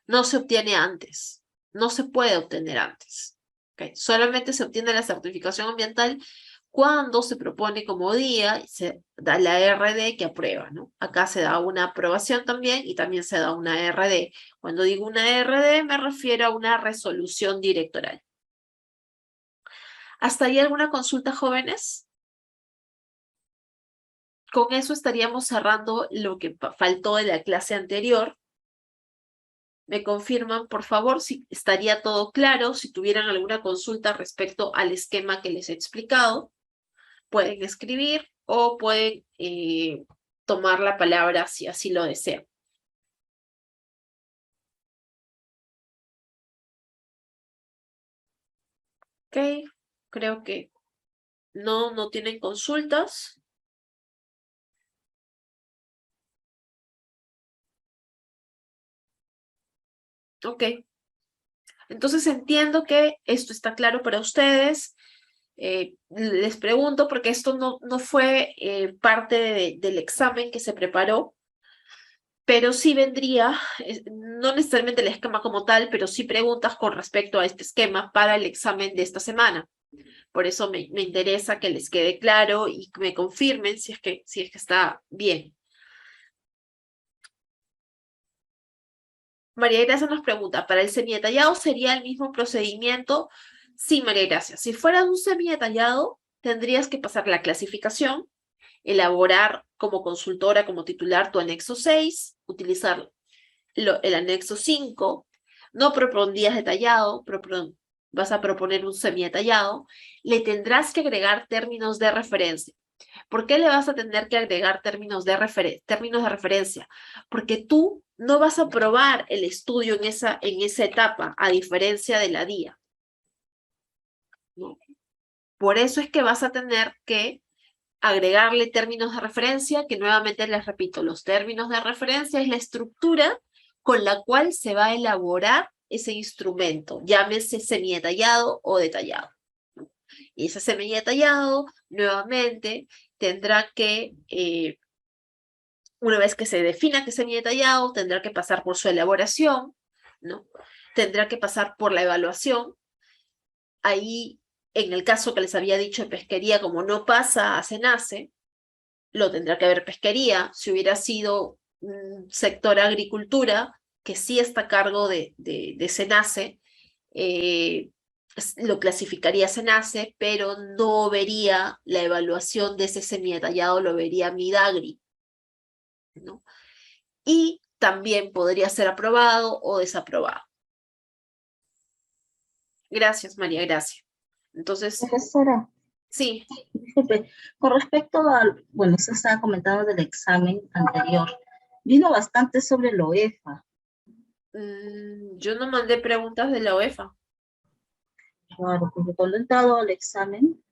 No se obtiene antes, no se puede obtener antes. ¿Okay? Solamente se obtiene la certificación ambiental cuando se propone como día y se da la RD que aprueba, ¿no? Acá se da una aprobación también y también se da una RD. Cuando digo una RD me refiero a una resolución directoral. ¿Hasta ahí alguna consulta, jóvenes? Con eso estaríamos cerrando lo que faltó de la clase anterior. Me confirman, por favor, si estaría todo claro. Si tuvieran alguna consulta respecto al esquema que les he explicado, pueden escribir o pueden tomar la palabra si así lo desean. Ok, creo que no tienen consultas. Ok. Entonces entiendo que esto está claro para ustedes. Les pregunto porque esto no fue parte del examen que se preparó, pero sí vendría, no necesariamente el esquema como tal, pero sí preguntas con respecto a este esquema para el examen de esta semana. Por eso me interesa que les quede claro y que me confirmen si es que está bien. María Gracia nos pregunta, ¿para el semidetallado sería el mismo procedimiento? Sí, María Gracia. Si fuera un semidetallado, tendrías que pasar la clasificación, elaborar como consultora, como titular, tu anexo 6, utilizar el anexo 5, no propondrías detallado, vas a proponer un semidetallado, le tendrás que agregar términos de referencia. ¿Por qué le vas a tener que agregar términos de referencia? Porque tú no vas a probar el estudio en esa etapa, a diferencia de la DIA, ¿no? Por eso es que vas a tener que agregarle términos de referencia, que nuevamente les repito, los términos de referencia es la estructura con la cual se va a elaborar ese instrumento, llámese semidetallado o detallado. Y ese semidetallado, nuevamente, tendrá que, una vez que se defina que es semidetallado, tendrá que pasar por su elaboración, ¿no? Tendrá que pasar por la evaluación. ahí, en el caso que les había dicho de pesquería, como no pasa a SENACE, lo tendrá que ver pesquería. Si hubiera sido sector agricultura, que sí está a cargo de SENACE, lo clasificaría SENACE, pero no vería la evaluación de ese semidetallado, lo vería Midagri, ¿no? Y también podría ser aprobado o desaprobado. Gracias, María, gracias. Entonces, Profesora, sí. disculpe, con respecto al, bueno, usted estaba comentando del examen anterior, vino bastante sobre la OEFA. Yo no mandé preguntas de la UEFA. Claro, porque cuando he entrado al examen,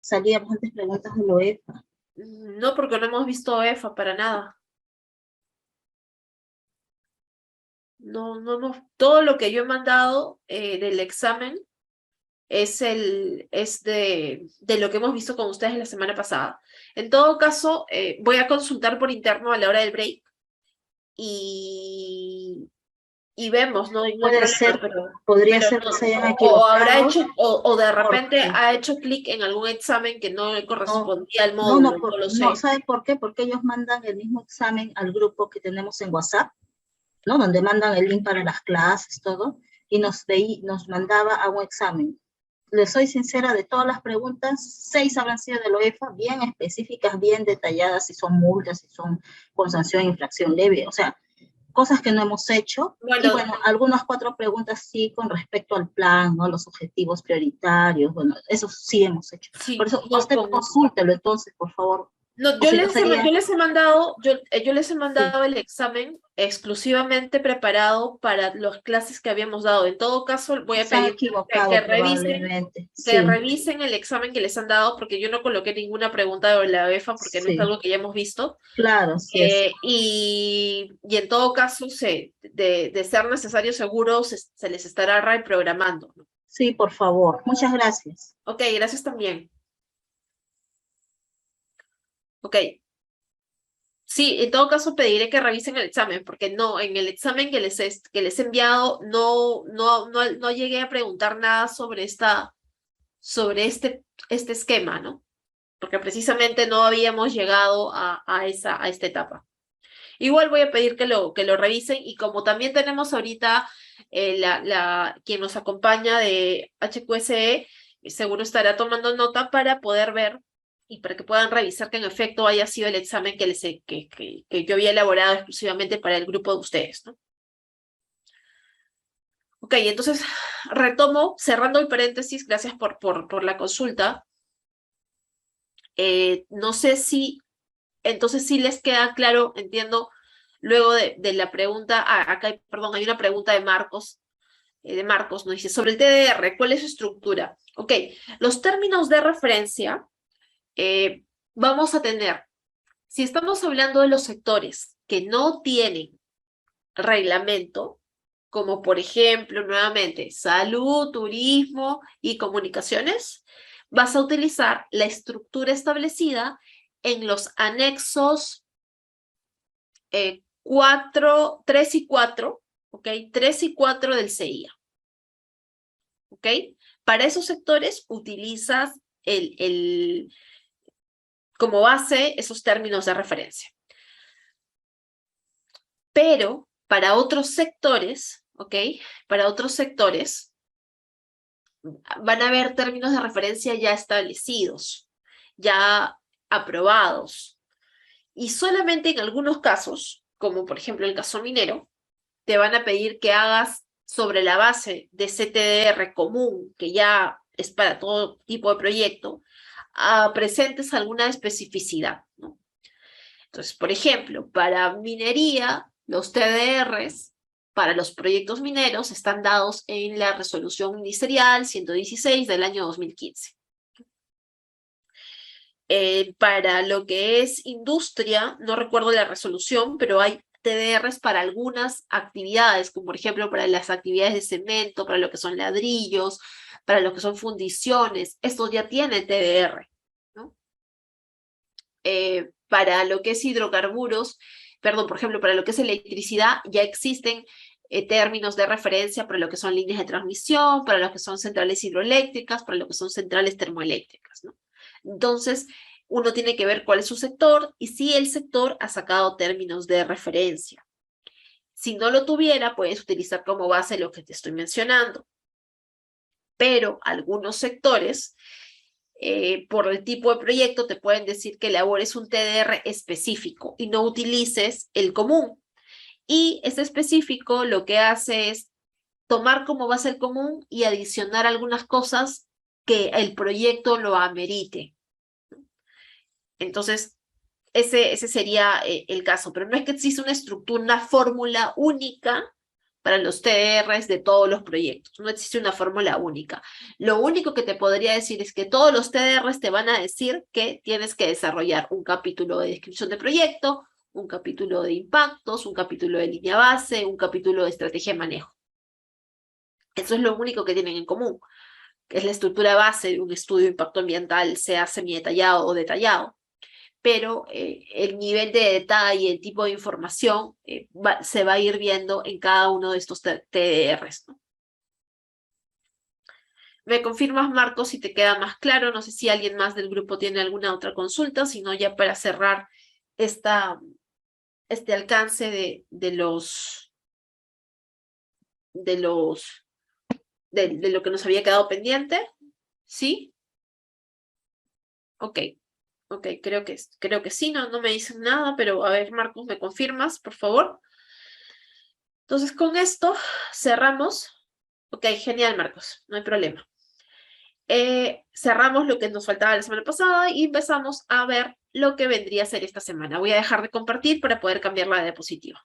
salían bastantes preguntas de la OEFA. No, porque no hemos visto UEFA para nada. No, no hemos. Todo lo que yo he mandado del examen es de lo que hemos visto con ustedes la semana pasada. En todo caso, voy a consultar por interno a la hora del break y, y vemos, no hay Puede problema, ser, podría pero ser que no, se hayan o habrá equivocado, hecho, o de repente porque ha hecho clic en algún examen que no le no, correspondía al no, módulo, no lo no, sé. ¿sabe por qué? Porque ellos mandan el mismo examen al grupo que tenemos en WhatsApp, ¿no? Donde mandan el link para las clases, todo, y nos mandaba a un examen. Les soy sincera, de todas las preguntas, 6 habrán sido de la OEFA, bien específicas, bien detalladas, si son multas, si son con sanción, infracción leve, o sea, cosas que no hemos hecho. Y Bueno, bueno, algunas 4 preguntas sí con respecto al plan, ¿no? Los objetivos prioritarios, bueno, eso sí hemos hecho. Por sí, eso, no, usted consúltelo entonces, por favor. no, O si no sería, yo les he sí, mandado el examen exclusivamente preparado para las clases que habíamos dado. En todo caso, voy a se han pedir equivocado probablemente, que sí, revisen el examen que les han dado, porque yo no coloqué ninguna pregunta de la EFA porque no es sí, algo que ya hemos visto. claro, sí es. Y en todo caso, de ser necesario, seguro se les estará reprogramando, ¿no? Sí, por favor, muchas gracias. Ok, gracias también. Ok. Sí, en todo caso pediré que revisen el examen, porque no, en el examen que les he enviado no llegué a preguntar nada sobre este esquema, ¿no? Porque precisamente no habíamos llegado a esta etapa. Igual voy a pedir que lo revisen y como también tenemos ahorita quien nos acompaña de HQSE, seguro estará tomando nota para poder ver y para que puedan revisar que en efecto haya sido el examen que yo había elaborado exclusivamente para el grupo de ustedes, ¿no? Ok, entonces retomo, cerrando el paréntesis, gracias por la consulta. No sé si entonces sí les queda claro, entiendo, luego de la pregunta, acá, perdón, hay una pregunta de Marcos, nos dice, sobre el TDR, ¿cuál es su estructura? Ok, los términos de referencia vamos a tener, si estamos hablando de los sectores que no tienen reglamento, como por ejemplo, nuevamente, salud, turismo y comunicaciones, vas a utilizar la estructura establecida en los anexos 3 y 4, ¿ok? 3 y 4 del CIA, ¿ok? Para esos sectores utilizas como base esos términos de referencia. Pero para otros sectores, ¿ok? Para otros sectores van a haber términos de referencia ya establecidos, ya aprobados. Y solamente en algunos casos, como por ejemplo el caso minero, te van a pedir que hagas sobre la base de ese TDR común, que ya es para todo tipo de proyecto, presentes alguna especificidad, ¿no? Entonces, por ejemplo, para minería, los TDRs para los proyectos mineros están dados en la resolución ministerial 116 del año 2015. Para lo que es industria, no recuerdo la resolución, pero hay TDRs para algunas actividades, como por ejemplo para las actividades de cemento, para lo que son ladrillos, para lo que son fundiciones, estos ya tienen TDR, ¿no? Para lo que es hidrocarburos, perdón, por ejemplo, para lo que es electricidad, ya existen términos de referencia para lo que son líneas de transmisión, para lo que son centrales hidroeléctricas, para lo que son centrales termoeléctricas, ¿no? Entonces, uno tiene que ver cuál es su sector y si el sector ha sacado términos de referencia. Si no lo tuviera, puedes utilizar como base lo que te estoy mencionando. Pero algunos sectores, por el tipo de proyecto, te pueden decir que elabores un TDR específico y no utilices el común. Y ese específico lo que hace es tomar como base el común y adicionar algunas cosas que el proyecto lo amerite. Entonces, ese sería el caso, pero no es que exista una estructura, una fórmula única para los TDRs de todos los proyectos. No existe una fórmula única. Lo único que te podría decir es que todos los TDRs te van a decir que tienes que desarrollar un capítulo de descripción de proyecto, un capítulo de impactos, un capítulo de línea base, un capítulo de estrategia de manejo. Eso es lo único que tienen en común, que es la estructura base de un estudio de impacto ambiental, sea semidetallado o detallado. Pero el nivel de detalle, el tipo de información, se va a ir viendo en cada uno de estos TDRs, ¿no? ¿Me confirmas, Marcos, si te queda más claro? No sé si alguien más del grupo tiene alguna otra consulta, sino ya para cerrar este alcance de lo que nos había quedado pendiente. ¿Sí? Ok. Ok, creo que sí, no me dicen nada, pero a ver, Marcos, ¿me confirmas, por favor? Entonces, con esto cerramos. Ok, genial, Marcos, no hay problema. Cerramos lo que nos faltaba la semana pasada y empezamos a ver lo que vendría a ser esta semana. Voy a dejar de compartir para poder cambiar la diapositiva.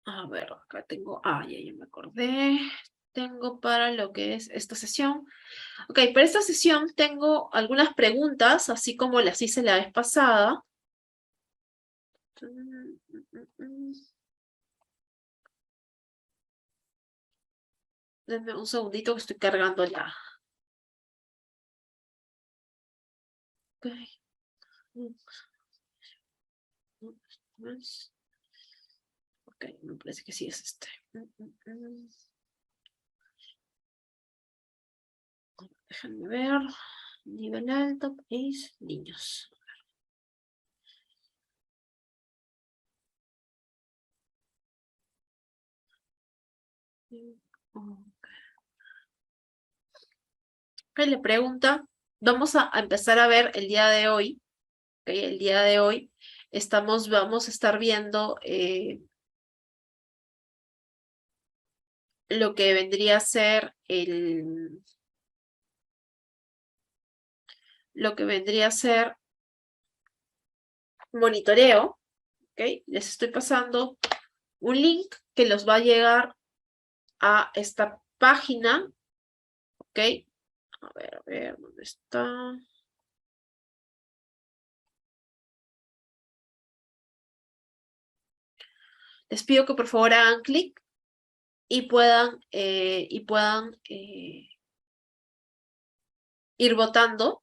A ver, acá tengo, ya me acordé. Tengo para lo que es esta sesión. Ok, para esta sesión tengo algunas preguntas, así como las hice la vez pasada. Denme un segundito que estoy cargando la. Ok. Ok, me parece que sí es este. Déjenme ver. Nivel alto, país, niños. Ok, le pregunta, vamos a empezar a ver el día de hoy. Okay, el día de hoy vamos a estar viendo lo que vendría a ser monitoreo. Okay, les estoy pasando un link que los va a llegar a esta página. Ok, a ver, ¿dónde está? Les pido que por favor hagan clic y puedan ir votando.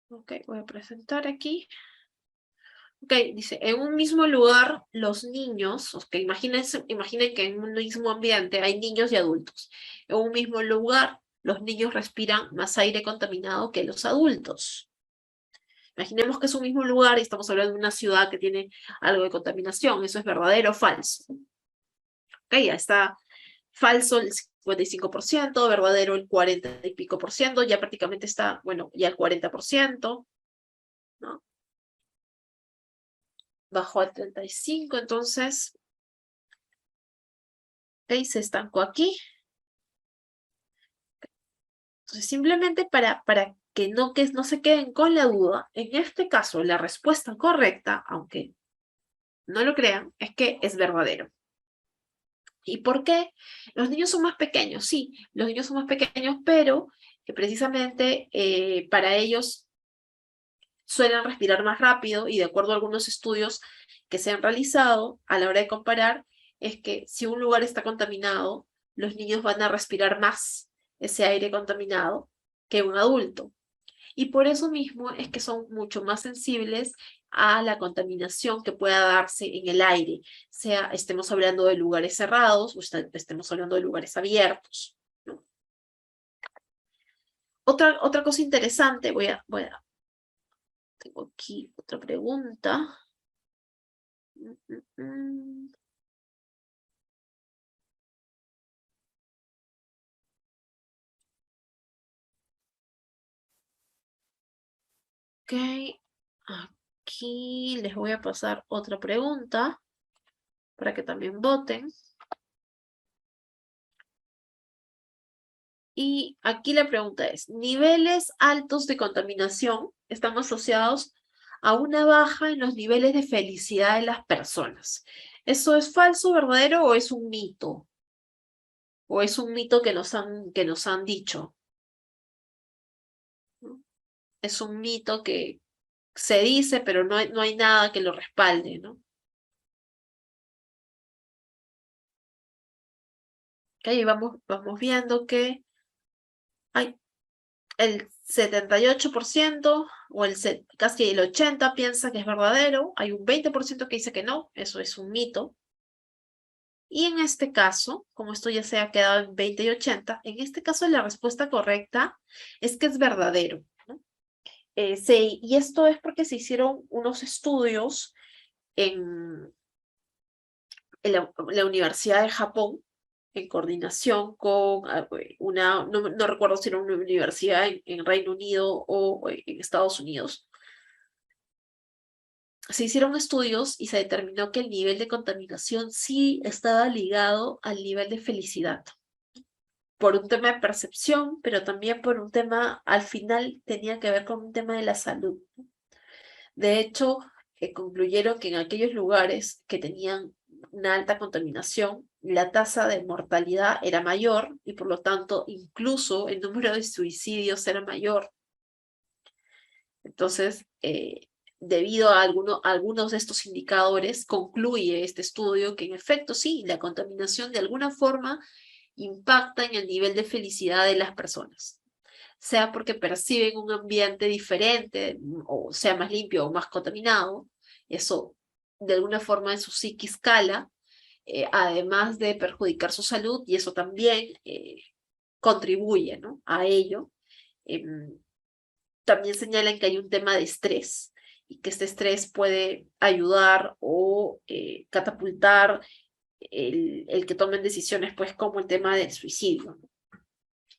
Ok, voy a presentar aquí. Ok, dice, en un mismo lugar los niños, ok, imaginen que en un mismo ambiente hay niños y adultos. En un mismo lugar los niños respiran más aire contaminado que los adultos. Imaginemos que es un mismo lugar y estamos hablando de una ciudad que tiene algo de contaminación. ¿Eso es verdadero o falso? Ok, ya está falso el 55%, verdadero el 40 y pico por ciento, ya prácticamente está, bueno, ya el 40%, ¿no? Bajó al 35%, entonces, ok, se estancó aquí. Entonces, simplemente para que no se queden con la duda, en este caso, la respuesta correcta, aunque no lo crean, es que es verdadero. ¿Y por qué? Los niños son más pequeños, sí, los niños son más pequeños, pero precisamente para ellos suelen respirar más rápido y de acuerdo a algunos estudios que se han realizado a la hora de comparar, es que si un lugar está contaminado, los niños van a respirar más ese aire contaminado que un adulto. Y por eso mismo es que son mucho más sensibles a la contaminación que pueda darse en el aire, sea estemos hablando de lugares cerrados o estemos hablando de lugares abiertos, ¿no? Otra cosa interesante, tengo aquí otra pregunta. Ok, aquí les voy a pasar otra pregunta para que también voten. Y aquí la pregunta es, ¿niveles altos de contaminación están asociados a una baja en los niveles de felicidad de las personas? ¿Eso es falso, verdadero o es un mito? ¿O es un mito que nos han dicho? ¿No? Es un mito que se dice, pero no hay nada que lo respalde, ¿no? Ok, vamos viendo que hay el 78% o casi el 80% piensa que es verdadero, hay un 20% que dice que no, eso es un mito. Y en este caso, como esto ya se ha quedado en 20 y 80, en este caso la respuesta correcta es que es verdadero, ¿no? Y esto es porque se hicieron unos estudios en la Universidad de Japón, en coordinación con no recuerdo si era una universidad en Reino Unido o en Estados Unidos. Se hicieron estudios y se determinó que el nivel de contaminación sí estaba ligado al nivel de felicidad. Por un tema de percepción, pero también por un tema, al final tenía que ver con un tema de la salud. De hecho, concluyeron que en aquellos lugares que tenían una alta contaminación, la tasa de mortalidad era mayor y por lo tanto incluso el número de suicidios era mayor. Entonces, debido a algunos de estos indicadores, concluye este estudio que en efecto sí, la contaminación de alguna forma impacta en el nivel de felicidad de las personas, sea porque perciben un ambiente diferente, o sea más limpio o más contaminado, eso de alguna forma en su psiquis cala, además de perjudicar su salud, y eso también contribuye, ¿no?, a ello. También señalan que hay un tema de estrés, y que este estrés puede ayudar o catapultar el que tomen decisiones, pues, como el tema del suicidio, ¿no?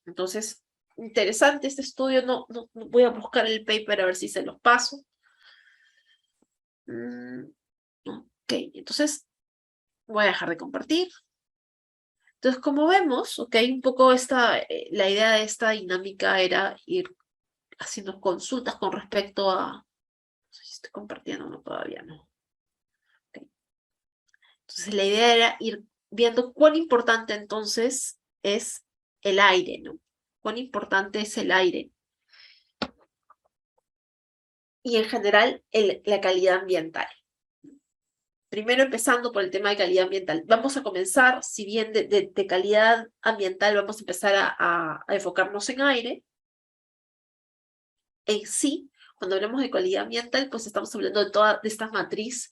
Entonces, interesante este estudio, no voy a buscar el paper a ver si se los paso. Ok, entonces voy a dejar de compartir. Entonces, como vemos, ok, un poco la idea de esta dinámica era ir haciendo consultas con respecto a, no sé si estoy compartiendo o no, todavía no. Okay. Entonces, la idea era ir viendo cuán importante entonces es el aire, ¿no? Cuán importante es el aire. Y en general, la calidad ambiental. Primero empezando por el tema de calidad ambiental. Vamos a comenzar, si bien de calidad ambiental vamos a empezar a enfocarnos en aire. En sí, cuando hablamos de calidad ambiental, pues estamos hablando de toda esta matriz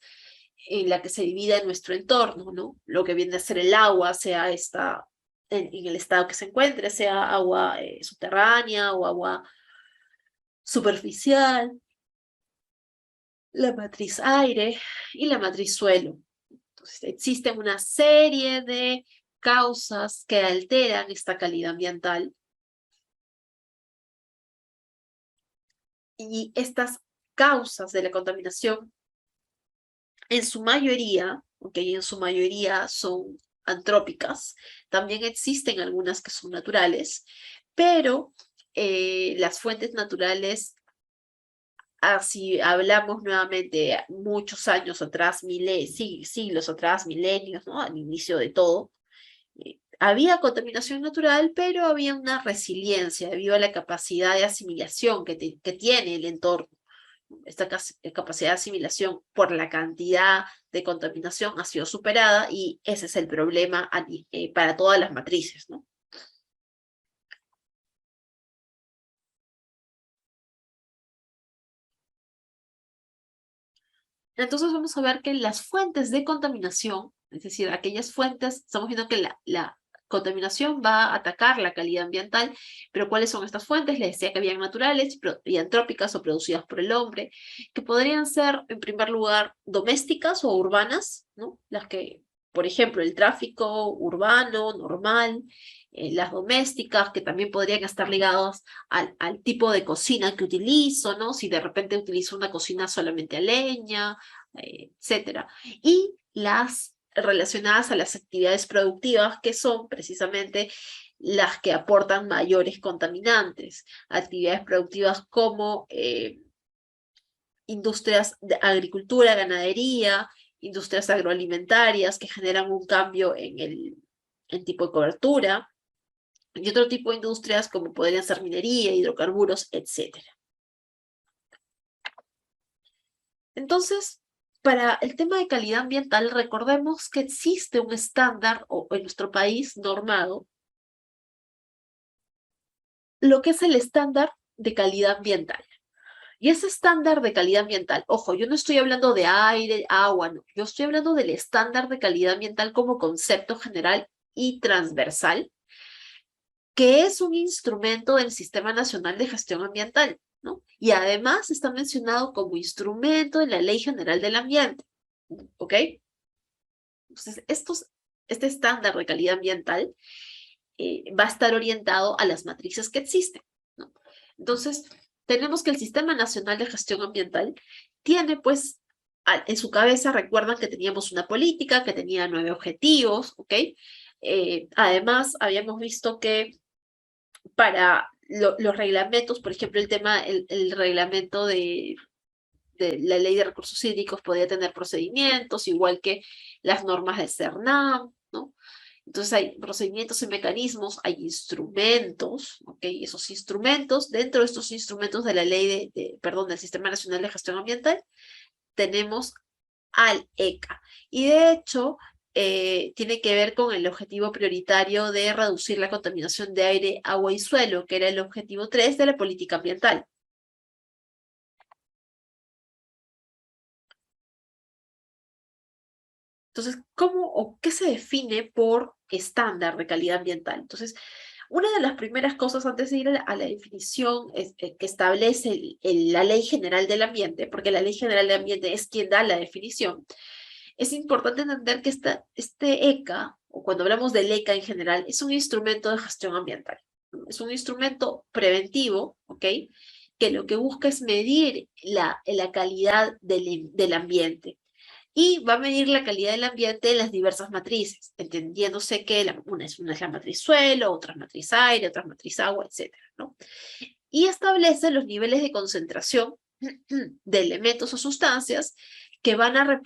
en la que se divide nuestro entorno, ¿no? Lo que viene a ser el agua, sea en el estado que se encuentre, sea agua subterránea o agua superficial, la matriz aire y la matriz suelo. Entonces, existen una serie de causas que alteran esta calidad ambiental. Y estas causas de la contaminación, en su mayoría, en su mayoría son antrópicas. También existen algunas que son naturales, pero las fuentes naturales, si hablamos nuevamente muchos años atrás, siglos atrás, milenios, ¿no?, al inicio de todo, había contaminación natural, pero había una resiliencia debido a la capacidad de asimilación que tiene el entorno. Esta capacidad de asimilación por la cantidad de contaminación ha sido superada y ese es el problema para todas las matrices, ¿no? Entonces vamos a ver que las fuentes de contaminación, es decir, aquellas fuentes, estamos viendo que la contaminación va a atacar la calidad ambiental, pero ¿cuáles son estas fuentes? Les decía que habían naturales y antrópicas o producidas por el hombre, que podrían ser, en primer lugar, domésticas o urbanas, ¿no? Las que, por ejemplo, el tráfico urbano, normal, las domésticas, que también podrían estar ligadas al tipo de cocina que utilizo, ¿no? Si de repente utilizo una cocina solamente a leña, etcétera. Y las relacionadas a las actividades productivas, que son precisamente las que aportan mayores contaminantes. Actividades productivas como industrias de agricultura, ganadería, industrias agroalimentarias que generan un cambio en el tipo de cobertura, y otro tipo de industrias como podrían ser minería, hidrocarburos, etc. Entonces, para el tema de calidad ambiental, recordemos que existe un estándar en nuestro país normado, lo que es el estándar de calidad ambiental. Y ese estándar de calidad ambiental, ojo, yo no estoy hablando de aire, agua, no, yo estoy hablando del estándar de calidad ambiental como concepto general y transversal, que es un instrumento del Sistema Nacional de Gestión Ambiental, ¿no? Y además está mencionado como instrumento en la Ley General del Ambiente, ¿ok? Entonces, este estándar de calidad ambiental va a estar orientado a las matrices que existen, ¿no? Entonces, tenemos que el Sistema Nacional de Gestión Ambiental tiene, pues, en su cabeza, recuerdan que teníamos una política que tenía 9 objetivos, ¿ok? Además, habíamos visto que para los reglamentos, por ejemplo, el reglamento de la ley de recursos hídricos podía tener procedimientos, igual que las normas del CERNAM, ¿no? Entonces hay procedimientos y mecanismos, hay instrumentos, ¿ok? Esos instrumentos, dentro de estos instrumentos de la ley del Sistema Nacional de Gestión Ambiental, tenemos al ECA. Y de hecho, tiene que ver con el objetivo prioritario de reducir la contaminación de aire, agua y suelo, que era el objetivo 3 de la política ambiental. Entonces, ¿cómo o qué se define por estándar de calidad ambiental? Entonces, una de las primeras cosas antes de ir a la definición que establece la Ley General del Ambiente, porque la Ley General del Ambiente es quien da la definición, es importante entender que este ECA, o cuando hablamos del ECA en general, es un instrumento de gestión ambiental. Es un instrumento preventivo, ¿ok? Que lo que busca es medir la calidad del ambiente. Y va a medir la calidad del ambiente en las diversas matrices, entendiéndose que una es la matriz suelo, otra es matriz aire, otra es matriz agua, etc., ¿no? Y establece los niveles de concentración de elementos o sustancias que van a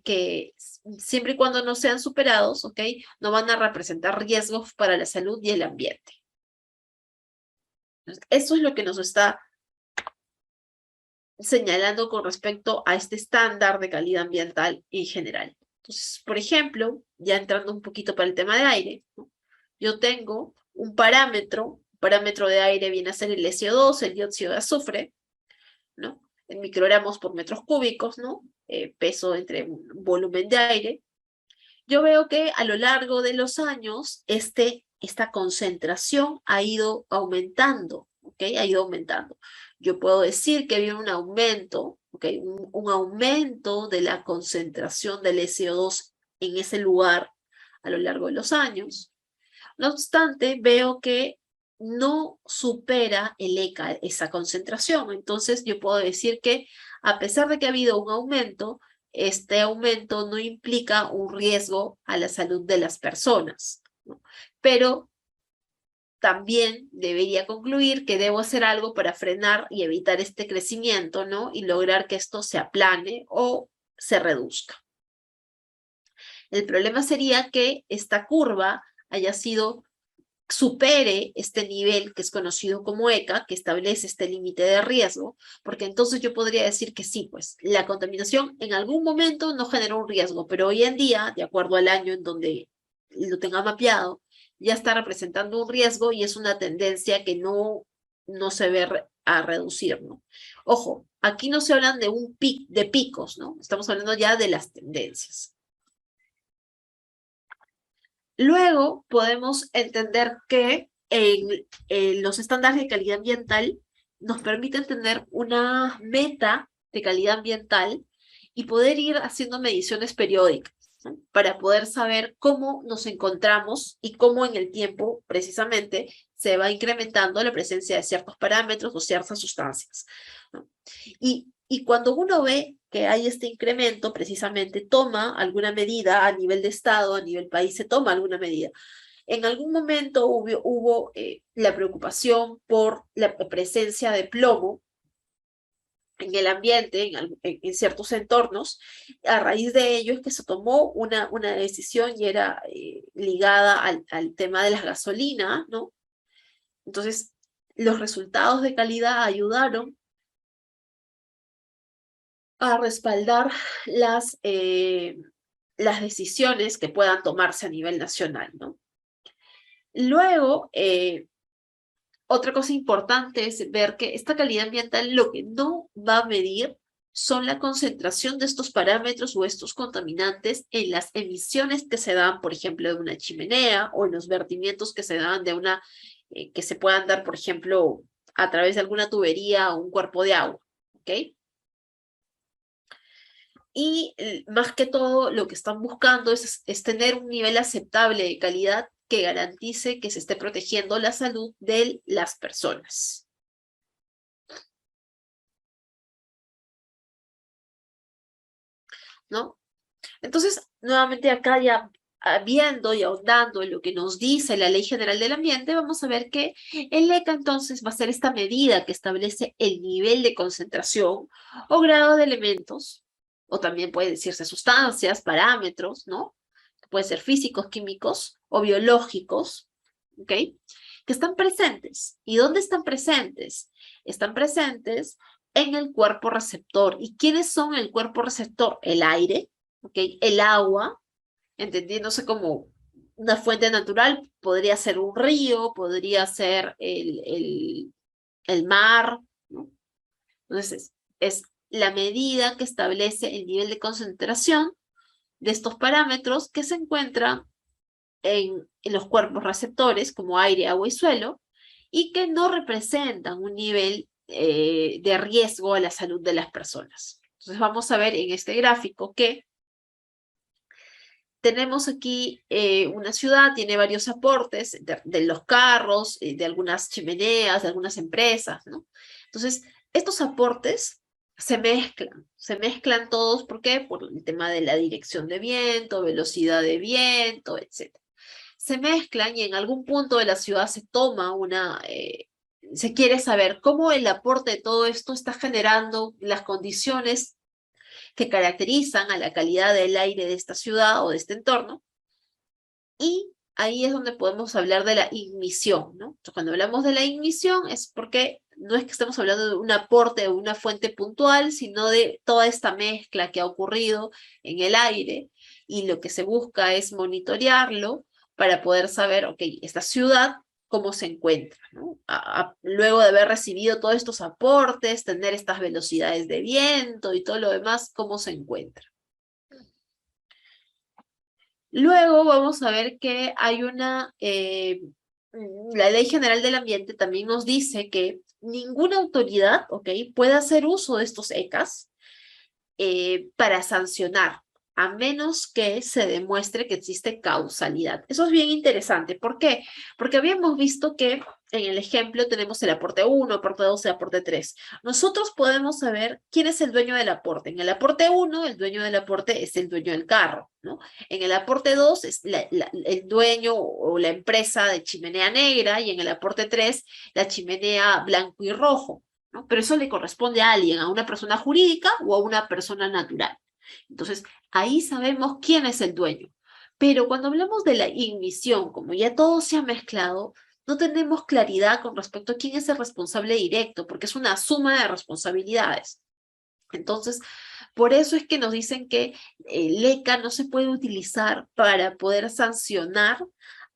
que siempre y cuando no sean superados, ¿ok? No van a representar riesgos para la salud y el ambiente. Entonces, eso es lo que nos está señalando con respecto a este estándar de calidad ambiental en general. Entonces, por ejemplo, ya entrando un poquito para el tema de aire, ¿no? Yo tengo un parámetro de aire viene a ser el SO2, el dióxido de azufre, ¿no? En microgramos por metros cúbicos, ¿no? Peso entre volumen de aire. Yo veo que a lo largo de los años, esta concentración ha ido aumentando, ¿ok? Ha ido aumentando. Yo puedo decir que había un aumento, ¿ok? Un aumento de la concentración del SO2 en ese lugar a lo largo de los años. No obstante, veo que no supera el ECA esa concentración. Entonces, yo puedo decir que a pesar de que ha habido un aumento, este aumento no implica un riesgo a la salud de las personas, ¿no? Pero también debería concluir que debo hacer algo para frenar y evitar este crecimiento, ¿no? Y lograr que esto se aplane o se reduzca. El problema sería que esta curva supere este nivel que es conocido como ECA, que establece este límite de riesgo, porque entonces yo podría decir que sí, pues la contaminación en algún momento no generó un riesgo, pero hoy en día, de acuerdo al año en donde lo tenga mapeado, ya está representando un riesgo y es una tendencia que no se ve a reducir, ¿no? Ojo, aquí no se hablan de de picos, ¿no? Estamos hablando ya de las tendencias. Luego podemos entender que los estándares de calidad ambiental nos permiten tener una meta de calidad ambiental y poder ir haciendo mediciones periódicas, ¿no? Para poder saber cómo nos encontramos y cómo en el tiempo, precisamente, se va incrementando la presencia de ciertos parámetros o ciertas sustancias, ¿no? Y cuando uno ve que hay este incremento, precisamente toma alguna medida a nivel de Estado, a nivel país, se toma alguna medida. En algún momento hubo la preocupación por la presencia de plomo en el ambiente, en ciertos entornos. A raíz de ello es que se tomó una decisión y era ligada al tema de las gasolinas, ¿no? Entonces, los resultados de calidad ayudaron a respaldar las decisiones que puedan tomarse a nivel nacional, ¿no? Luego, otra cosa importante es ver que esta calidad ambiental lo que no va a medir son la concentración de estos parámetros o estos contaminantes en las emisiones que se dan, por ejemplo, de una chimenea o en los vertimientos que se dan de que se puedan dar, por ejemplo, a través de alguna tubería o un cuerpo de agua, ¿ok? Y más que todo lo que están buscando es tener un nivel aceptable de calidad que garantice que se esté protegiendo la salud de las personas. ¿No? Entonces, nuevamente acá ya viendo y ahondando en lo que nos dice la Ley General del Ambiente, vamos a ver que el ECA entonces va a ser esta medida que establece el nivel de concentración o grado de elementos, o también puede decirse sustancias, parámetros, ¿no? Pueden ser físicos, químicos o biológicos, ¿ok? Que están presentes. ¿Y dónde están presentes? Están presentes en el cuerpo receptor. ¿Y quiénes son el cuerpo receptor? El aire, ¿ok? El agua, entendiéndose como una fuente natural, podría ser un río, podría ser el mar, ¿no? Entonces, es la medida que establece el nivel de concentración de estos parámetros que se encuentran en los cuerpos receptores, como aire, agua y suelo, y que no representan un nivel de riesgo a la salud de las personas. Entonces vamos a ver en este gráfico que tenemos aquí una ciudad, tiene varios aportes de los carros, de algunas chimeneas, de algunas empresas, ¿no? Entonces, estos aportes se mezclan todos, ¿por qué? Por el tema de la dirección de viento, velocidad de viento, etc. Se mezclan y en algún punto de la ciudad se toma se quiere saber cómo el aporte de todo esto está generando las condiciones que caracterizan a la calidad del aire de esta ciudad o de este entorno. Y ahí es donde podemos hablar de la ignición, ¿no? Entonces, cuando hablamos de la ignición es porque no es que estemos hablando de un aporte o una fuente puntual, sino de toda esta mezcla que ha ocurrido en el aire y lo que se busca es monitorearlo para poder saber, ok, esta ciudad cómo se encuentra, ¿no? Luego de haber recibido todos estos aportes, tener estas velocidades de viento y todo lo demás, cómo se encuentra. Luego vamos a ver que hay la Ley General del Ambiente también nos dice que ninguna autoridad, ¿ok?, puede hacer uso de estos ECAs para sancionar, a menos que se demuestre que existe causalidad. Eso es bien interesante. ¿Por qué? Porque habíamos visto que en el ejemplo tenemos el aporte 1, aporte 2 y aporte 3. Nosotros podemos saber quién es el dueño del aporte. En el aporte 1, el dueño del aporte es el dueño del carro, ¿no? En el aporte 2 es el dueño o la empresa de chimenea negra y en el aporte 3 la chimenea blanco y rojo, ¿no? Pero eso le corresponde a alguien, a una persona jurídica o a una persona natural. Entonces, ahí sabemos quién es el dueño. Pero cuando hablamos de la ignición, como ya todo se ha mezclado, no tenemos claridad con respecto a quién es el responsable directo, porque es una suma de responsabilidades. Entonces, por eso es que nos dicen que el ECA no se puede utilizar para poder sancionar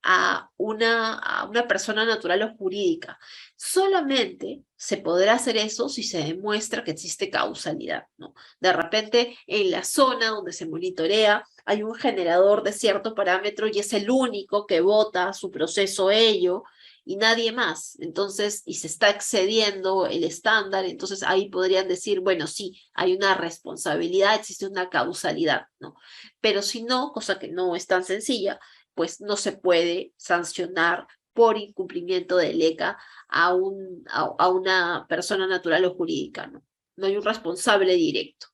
a una persona natural o jurídica. Solamente se podrá hacer eso si se demuestra que existe causalidad, ¿no? De repente, en la zona donde se monitorea, hay un generador de cierto parámetro y es el único que vota su proceso ello, y nadie más. Entonces, y se está excediendo el estándar, entonces ahí podrían decir, bueno, sí, hay una responsabilidad, existe una causalidad, ¿no? Pero si no, cosa que no es tan sencilla, pues no se puede sancionar por incumplimiento del ECA a una persona natural o jurídica, ¿no? No hay un responsable directo.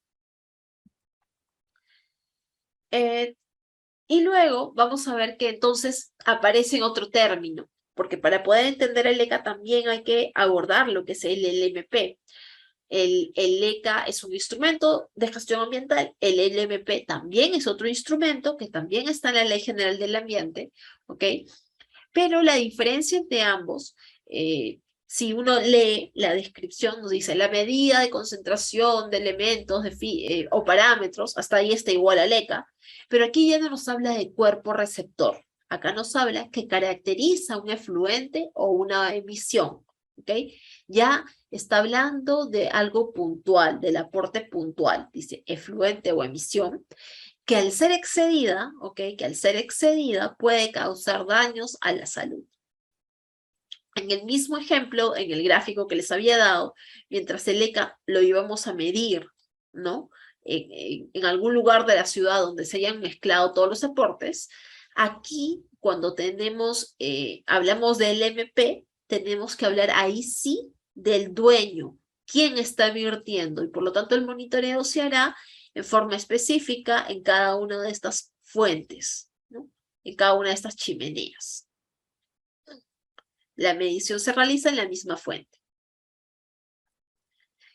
Y luego vamos a ver que entonces aparece otro término, porque para poder entender el ECA también hay que abordar lo que es el LMP. El ECA es un instrumento de gestión ambiental, el LMP también es otro instrumento que también está en la Ley General del Ambiente, ¿ok? Pero la diferencia entre ambos, si uno lee la descripción, nos dice la medida de concentración de elementos o parámetros, hasta ahí está igual al ECA, pero aquí ya no nos habla de cuerpo receptor. Acá nos habla que caracteriza un efluente o una emisión, ¿ok? Ya está hablando de algo puntual, del aporte puntual, dice efluente o emisión, que al ser excedida, ¿ok? Que al ser excedida puede causar daños a la salud. En el mismo ejemplo, en el gráfico que les había dado, mientras el ECA lo íbamos a medir, ¿no? En algún lugar de la ciudad donde se hayan mezclado todos los aportes, aquí cuando hablamos del MP, tenemos que hablar ahí sí del dueño, quién está virtiendo, y por lo tanto el monitoreo se hará en forma específica en cada una de estas fuentes, ¿no? En cada una de estas chimeneas. La medición se realiza en la misma fuente.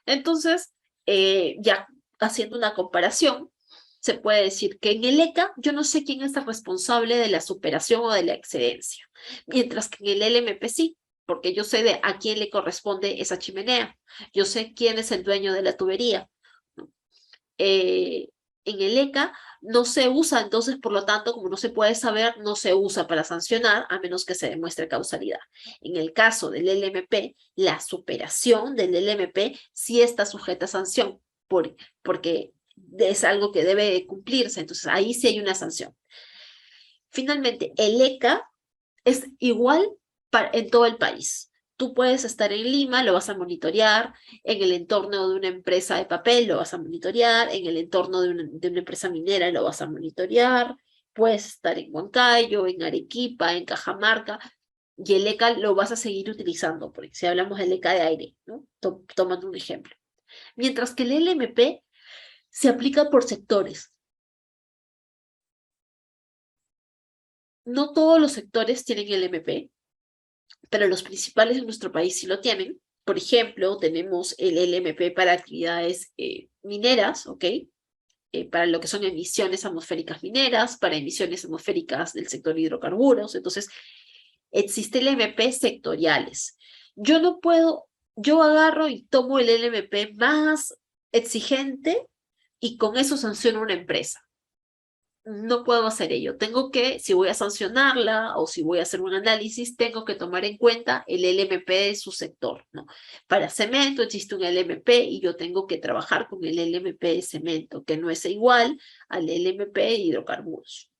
Entonces, ya haciendo una comparación, se puede decir que en el ECA yo no sé quién es el responsable de la superación o de la excedencia, mientras que en el LMP sí, porque yo sé de a quién le corresponde esa chimenea, yo sé quién es el dueño de la tubería, ¿no? En el ECA no se usa, entonces, por lo tanto, como no se puede saber, no se usa para sancionar a menos que se demuestre causalidad. En el caso del LMP, la superación del LMP sí está sujeta a sanción, porque es algo que debe cumplirse, entonces ahí sí hay una sanción. Finalmente, el ECA es igual en todo el país. Tú puedes estar en Lima, lo vas a monitorear, en el entorno de una empresa de papel lo vas a monitorear, en el entorno de una empresa minera lo vas a monitorear, puedes estar en Huancayo, en Arequipa, en Cajamarca, y el ECA lo vas a seguir utilizando, porque si hablamos del ECA de aire, ¿no? Tomando un ejemplo. Mientras que el LMP se aplica por sectores. No todos los sectores tienen LMP, pero los principales en nuestro país sí lo tienen. Por ejemplo, tenemos el LMP para actividades mineras, ¿ok? Para lo que son emisiones atmosféricas mineras, para emisiones atmosféricas del sector de hidrocarburos. Entonces, existe LMP sectoriales. Yo agarro y tomo el LMP más exigente y con eso sanciono una empresa. No puedo hacer ello. Tengo que, si voy a sancionarla o si voy a hacer un análisis, tengo que tomar en cuenta el LMP de su sector, ¿no? Para cemento existe un LMP y yo tengo que trabajar con el LMP de cemento, que no es igual al LMP de hidrocarburos.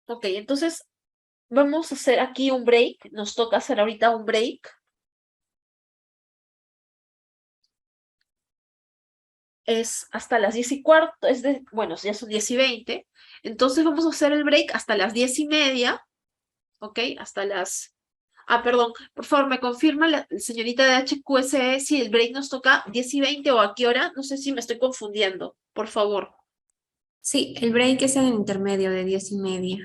Ok, entonces vamos a hacer aquí un break. Nos toca hacer ahorita un break. Es hasta las 10:15, bueno, ya son 10:20, entonces vamos a hacer el break hasta las 10:30, ¿ok? Perdón, por favor, me confirma la señorita de HQSE si el break nos toca 10:20 o a qué hora, no sé si me estoy confundiendo, por favor. Sí, el break es en el intermedio de 10:30.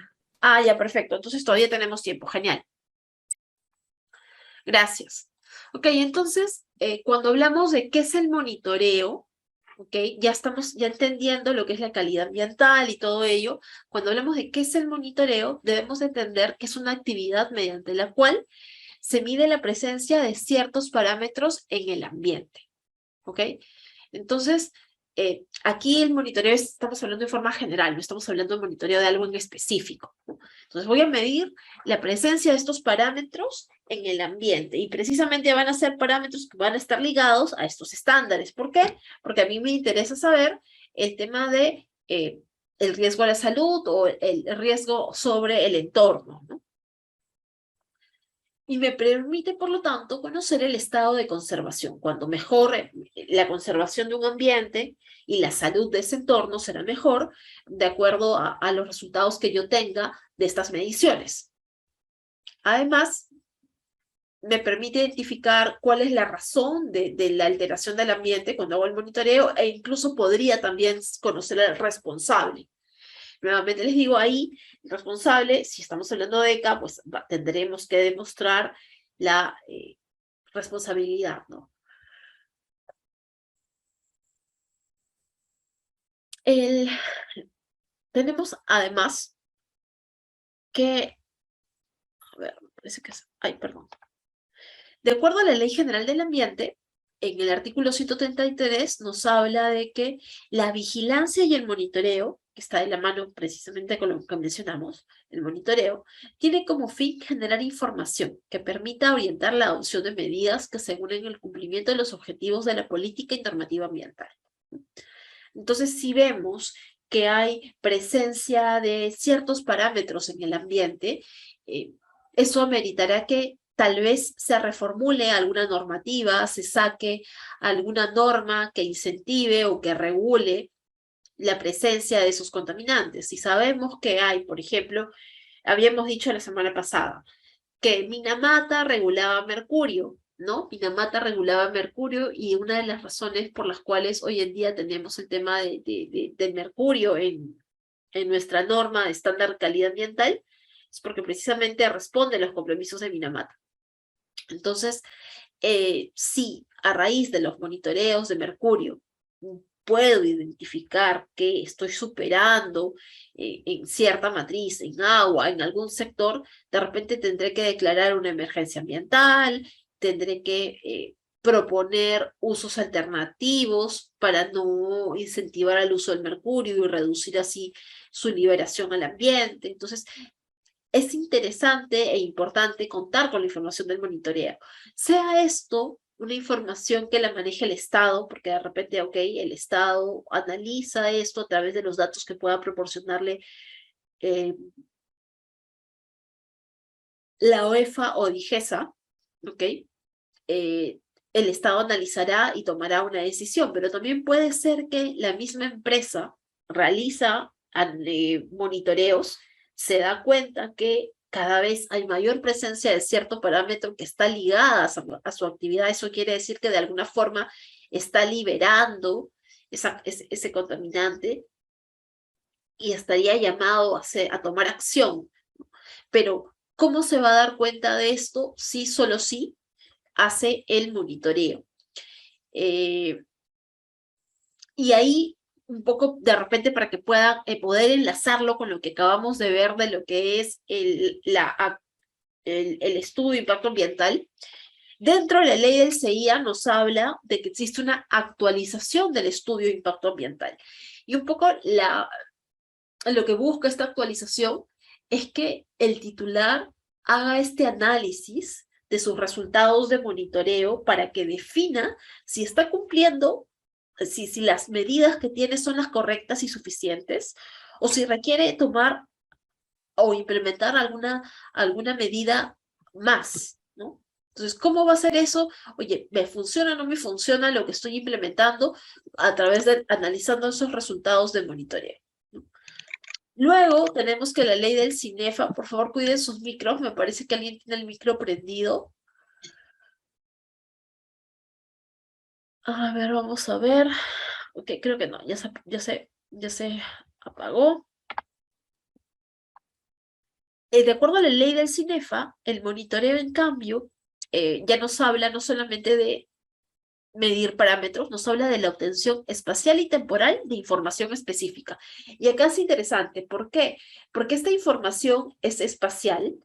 Ya, perfecto, entonces todavía tenemos tiempo, genial. Gracias. Ok, entonces, cuando hablamos de qué es el monitoreo, ok, ya estamos ya entendiendo lo que es la calidad ambiental y todo ello. Cuando hablamos de qué es el monitoreo, debemos entender que es una actividad mediante la cual se mide la presencia de ciertos parámetros en el ambiente, ¿ok? Entonces, aquí el monitoreo estamos hablando de forma general, no estamos hablando de monitoreo de algo en específico, ¿no? Entonces voy a medir la presencia de estos parámetros en el ambiente y precisamente van a ser parámetros que van a estar ligados a estos estándares. ¿Por qué? Porque a mí me interesa saber el tema de el riesgo a la salud o el riesgo sobre el entorno, ¿no? Y me permite, por lo tanto, conocer el estado de conservación. Cuando mejore la conservación de un ambiente y la salud de ese entorno será mejor de acuerdo a los resultados que yo tenga de estas mediciones. Además, me permite identificar cuál es la razón de la alteración del ambiente cuando hago el monitoreo e incluso podría también conocer al responsable. Nuevamente les digo, ahí, el responsable, si estamos hablando de ECA, pues tendremos que demostrar la responsabilidad, ¿no? Tenemos además que, a ver, me parece que es, ay, perdón. De acuerdo a la Ley General del Ambiente, en el artículo 133 nos habla de que la vigilancia y el monitoreo, que está de la mano precisamente con lo que mencionamos, el monitoreo, tiene como fin generar información que permita orientar la adopción de medidas que aseguren el cumplimiento de los objetivos de la política y normativa ambiental. Entonces, si vemos que hay presencia de ciertos parámetros en el ambiente, eso ameritará que tal vez se reformule alguna normativa, se saque alguna norma que incentive o que regule la presencia de esos contaminantes. Si sabemos que hay, por ejemplo, habíamos dicho la semana pasada, que Minamata regulaba mercurio, ¿no? Minamata regulaba mercurio y una de las razones por las cuales hoy en día tenemos el tema del mercurio en nuestra norma de estándar de calidad ambiental es porque precisamente responde a los compromisos de Minamata. Entonces, si a raíz de los monitoreos de mercurio puedo identificar que estoy superando en cierta matriz, en agua, en algún sector, de repente tendré que declarar una emergencia ambiental, tendré que proponer usos alternativos para no incentivar el uso del mercurio y reducir así su liberación al ambiente. Entonces, es interesante e importante contar con la información del monitoreo. Sea esto una información que la maneje el Estado, porque de repente, ok, el Estado analiza esto a través de los datos que pueda proporcionarle la OEFA o DIGESA, ok, el Estado analizará y tomará una decisión, pero también puede ser que la misma empresa realiza monitoreos, se da cuenta que cada vez hay mayor presencia de cierto parámetro que está ligada a su actividad. Eso quiere decir que de alguna forma está liberando ese contaminante y estaría llamado a tomar acción. Pero, ¿cómo se va a dar cuenta de esto? Sí, solo sí hace el monitoreo. Y ahí, un poco de repente para que puedan poder enlazarlo con lo que acabamos de ver de lo que es el estudio de impacto ambiental. Dentro de la ley del CIA nos habla de que existe una actualización del estudio de impacto ambiental. Y un poco lo que busca esta actualización es que el titular haga este análisis de sus resultados de monitoreo para que defina si está cumpliendo, si las medidas que tiene son las correctas y suficientes, o si requiere tomar o implementar alguna medida más, ¿no? Entonces, ¿cómo va a ser eso? Oye, ¿me funciona o no me funciona lo que estoy implementando a través de analizando esos resultados de monitoreo? Luego tenemos que la ley del CINEFA, por favor cuiden sus micros, me parece que alguien tiene el micro prendido. A ver, vamos a ver. Ok, creo que no, ya se apagó. De acuerdo a la ley del CINEFA, el monitoreo, en cambio, ya nos habla no solamente de medir parámetros, nos habla de la obtención espacial y temporal de información específica. Y acá es interesante, ¿por qué? Porque esta información es espacial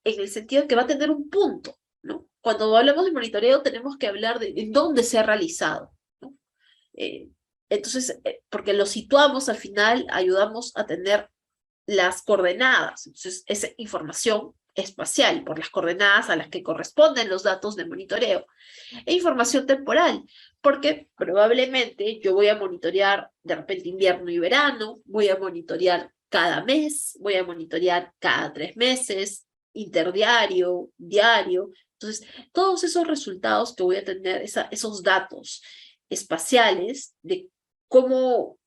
en el sentido que va a tener un punto, ¿no? Cuando hablamos de monitoreo tenemos que hablar de dónde se ha realizado, ¿no? Entonces, porque lo situamos al final, ayudamos a tener las coordenadas. Entonces, es información espacial por las coordenadas a las que corresponden los datos de monitoreo. E información temporal, porque probablemente yo voy a monitorear de repente invierno y verano, voy a monitorear cada mes, voy a monitorear cada 3 meses, interdiario, diario. Entonces, todos esos resultados que voy a tener, esos datos espaciales de cómo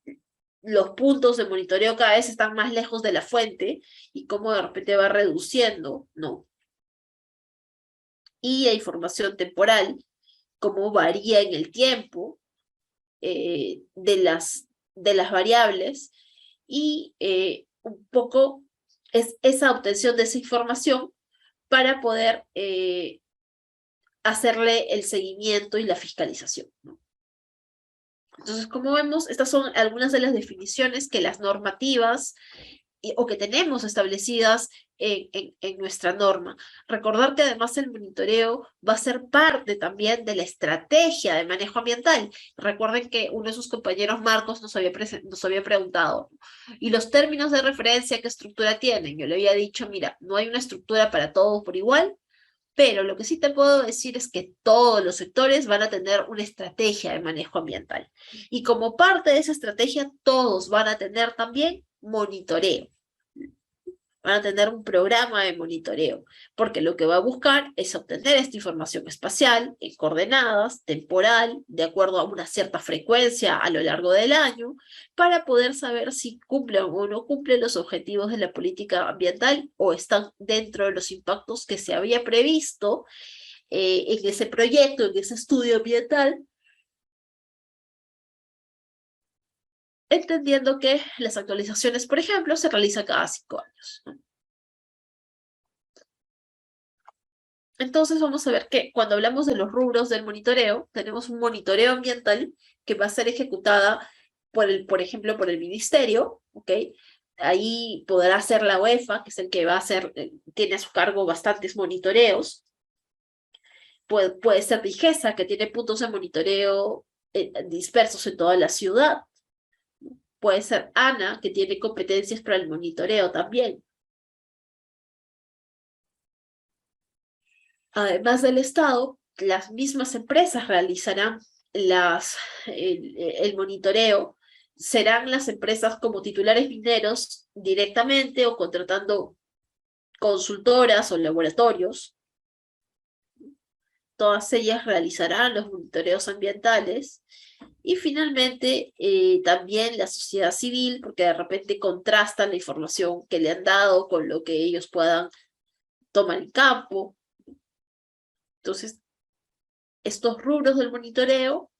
los puntos de monitoreo cada vez están más lejos de la fuente y cómo de repente va reduciendo, ¿no? Y la información temporal, cómo varía en el tiempo de las variables y un poco es esa obtención de esa información para poder hacerle el seguimiento y la fiscalización, ¿no? Entonces, como vemos, estas son algunas de las definiciones que las normativas o que tenemos establecidas en nuestra norma. Recordar que además el monitoreo va a ser parte también de la estrategia de manejo ambiental. Recuerden que uno de sus compañeros, Marcos, nos había preguntado, ¿y los términos de referencia qué estructura tienen? Yo le había dicho, mira, no hay una estructura para todos por igual, pero lo que sí te puedo decir es que todos los sectores van a tener una estrategia de manejo ambiental. Y como parte de esa estrategia, todos van a tener también monitoreo. Van a tener un programa de monitoreo, porque lo que va a buscar es obtener esta información espacial, en coordenadas, temporal, de acuerdo a una cierta frecuencia a lo largo del año, para poder saber si cumplen o no cumplen los objetivos de la política ambiental o están dentro de los impactos que se había previsto en ese proyecto, en ese estudio ambiental, entendiendo que las actualizaciones, por ejemplo, se realizan cada 5 años, ¿no? Entonces vamos a ver que cuando hablamos de los rubros del monitoreo, tenemos un monitoreo ambiental que va a ser ejecutada por ejemplo, por el ministerio, ¿ok? Ahí podrá ser la UEFA, que es el que va a hacer, tiene a su cargo bastantes monitoreos. Puede ser DIGESA, que tiene puntos de monitoreo dispersos en toda la ciudad. Puede ser ANA, que tiene competencias para el monitoreo también. Además del Estado, las mismas empresas realizarán el monitoreo. Serán las empresas como titulares mineros directamente o contratando consultoras o laboratorios. Todas ellas realizarán los monitoreos ambientales. Y finalmente, también la sociedad civil, porque de repente contrastan la información que le han dado con lo que ellos puedan tomar en campo. Entonces, estos rubros del monitoreo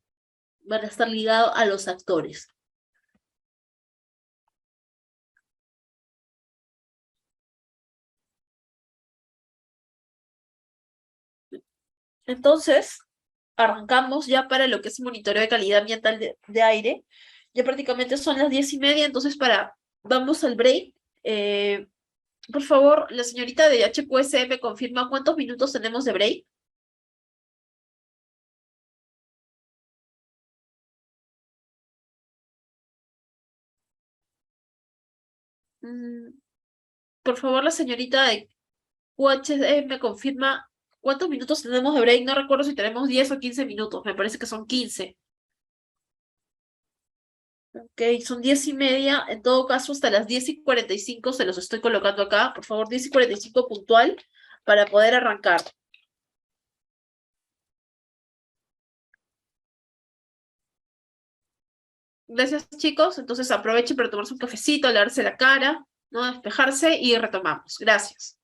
van a estar ligados a los actores. Entonces, arrancamos ya para lo que es monitoreo de calidad ambiental de aire. Ya prácticamente son las 10:30, entonces vamos al break. Por favor, la señorita de HQS me confirma cuántos minutos tenemos de break. Por favor, la señorita de QHD me confirma cuántos minutos tenemos de break. No recuerdo si tenemos 10 o 15 minutos. Me parece que son 15. Ok, son 10:30. En todo caso, hasta las 10:45 se los estoy colocando acá. Por favor, 10:45 puntual para poder arrancar. Gracias, chicos. Entonces aprovechen para tomarse un cafecito, lavarse la cara, ¿no? Despejarse y retomamos. Gracias.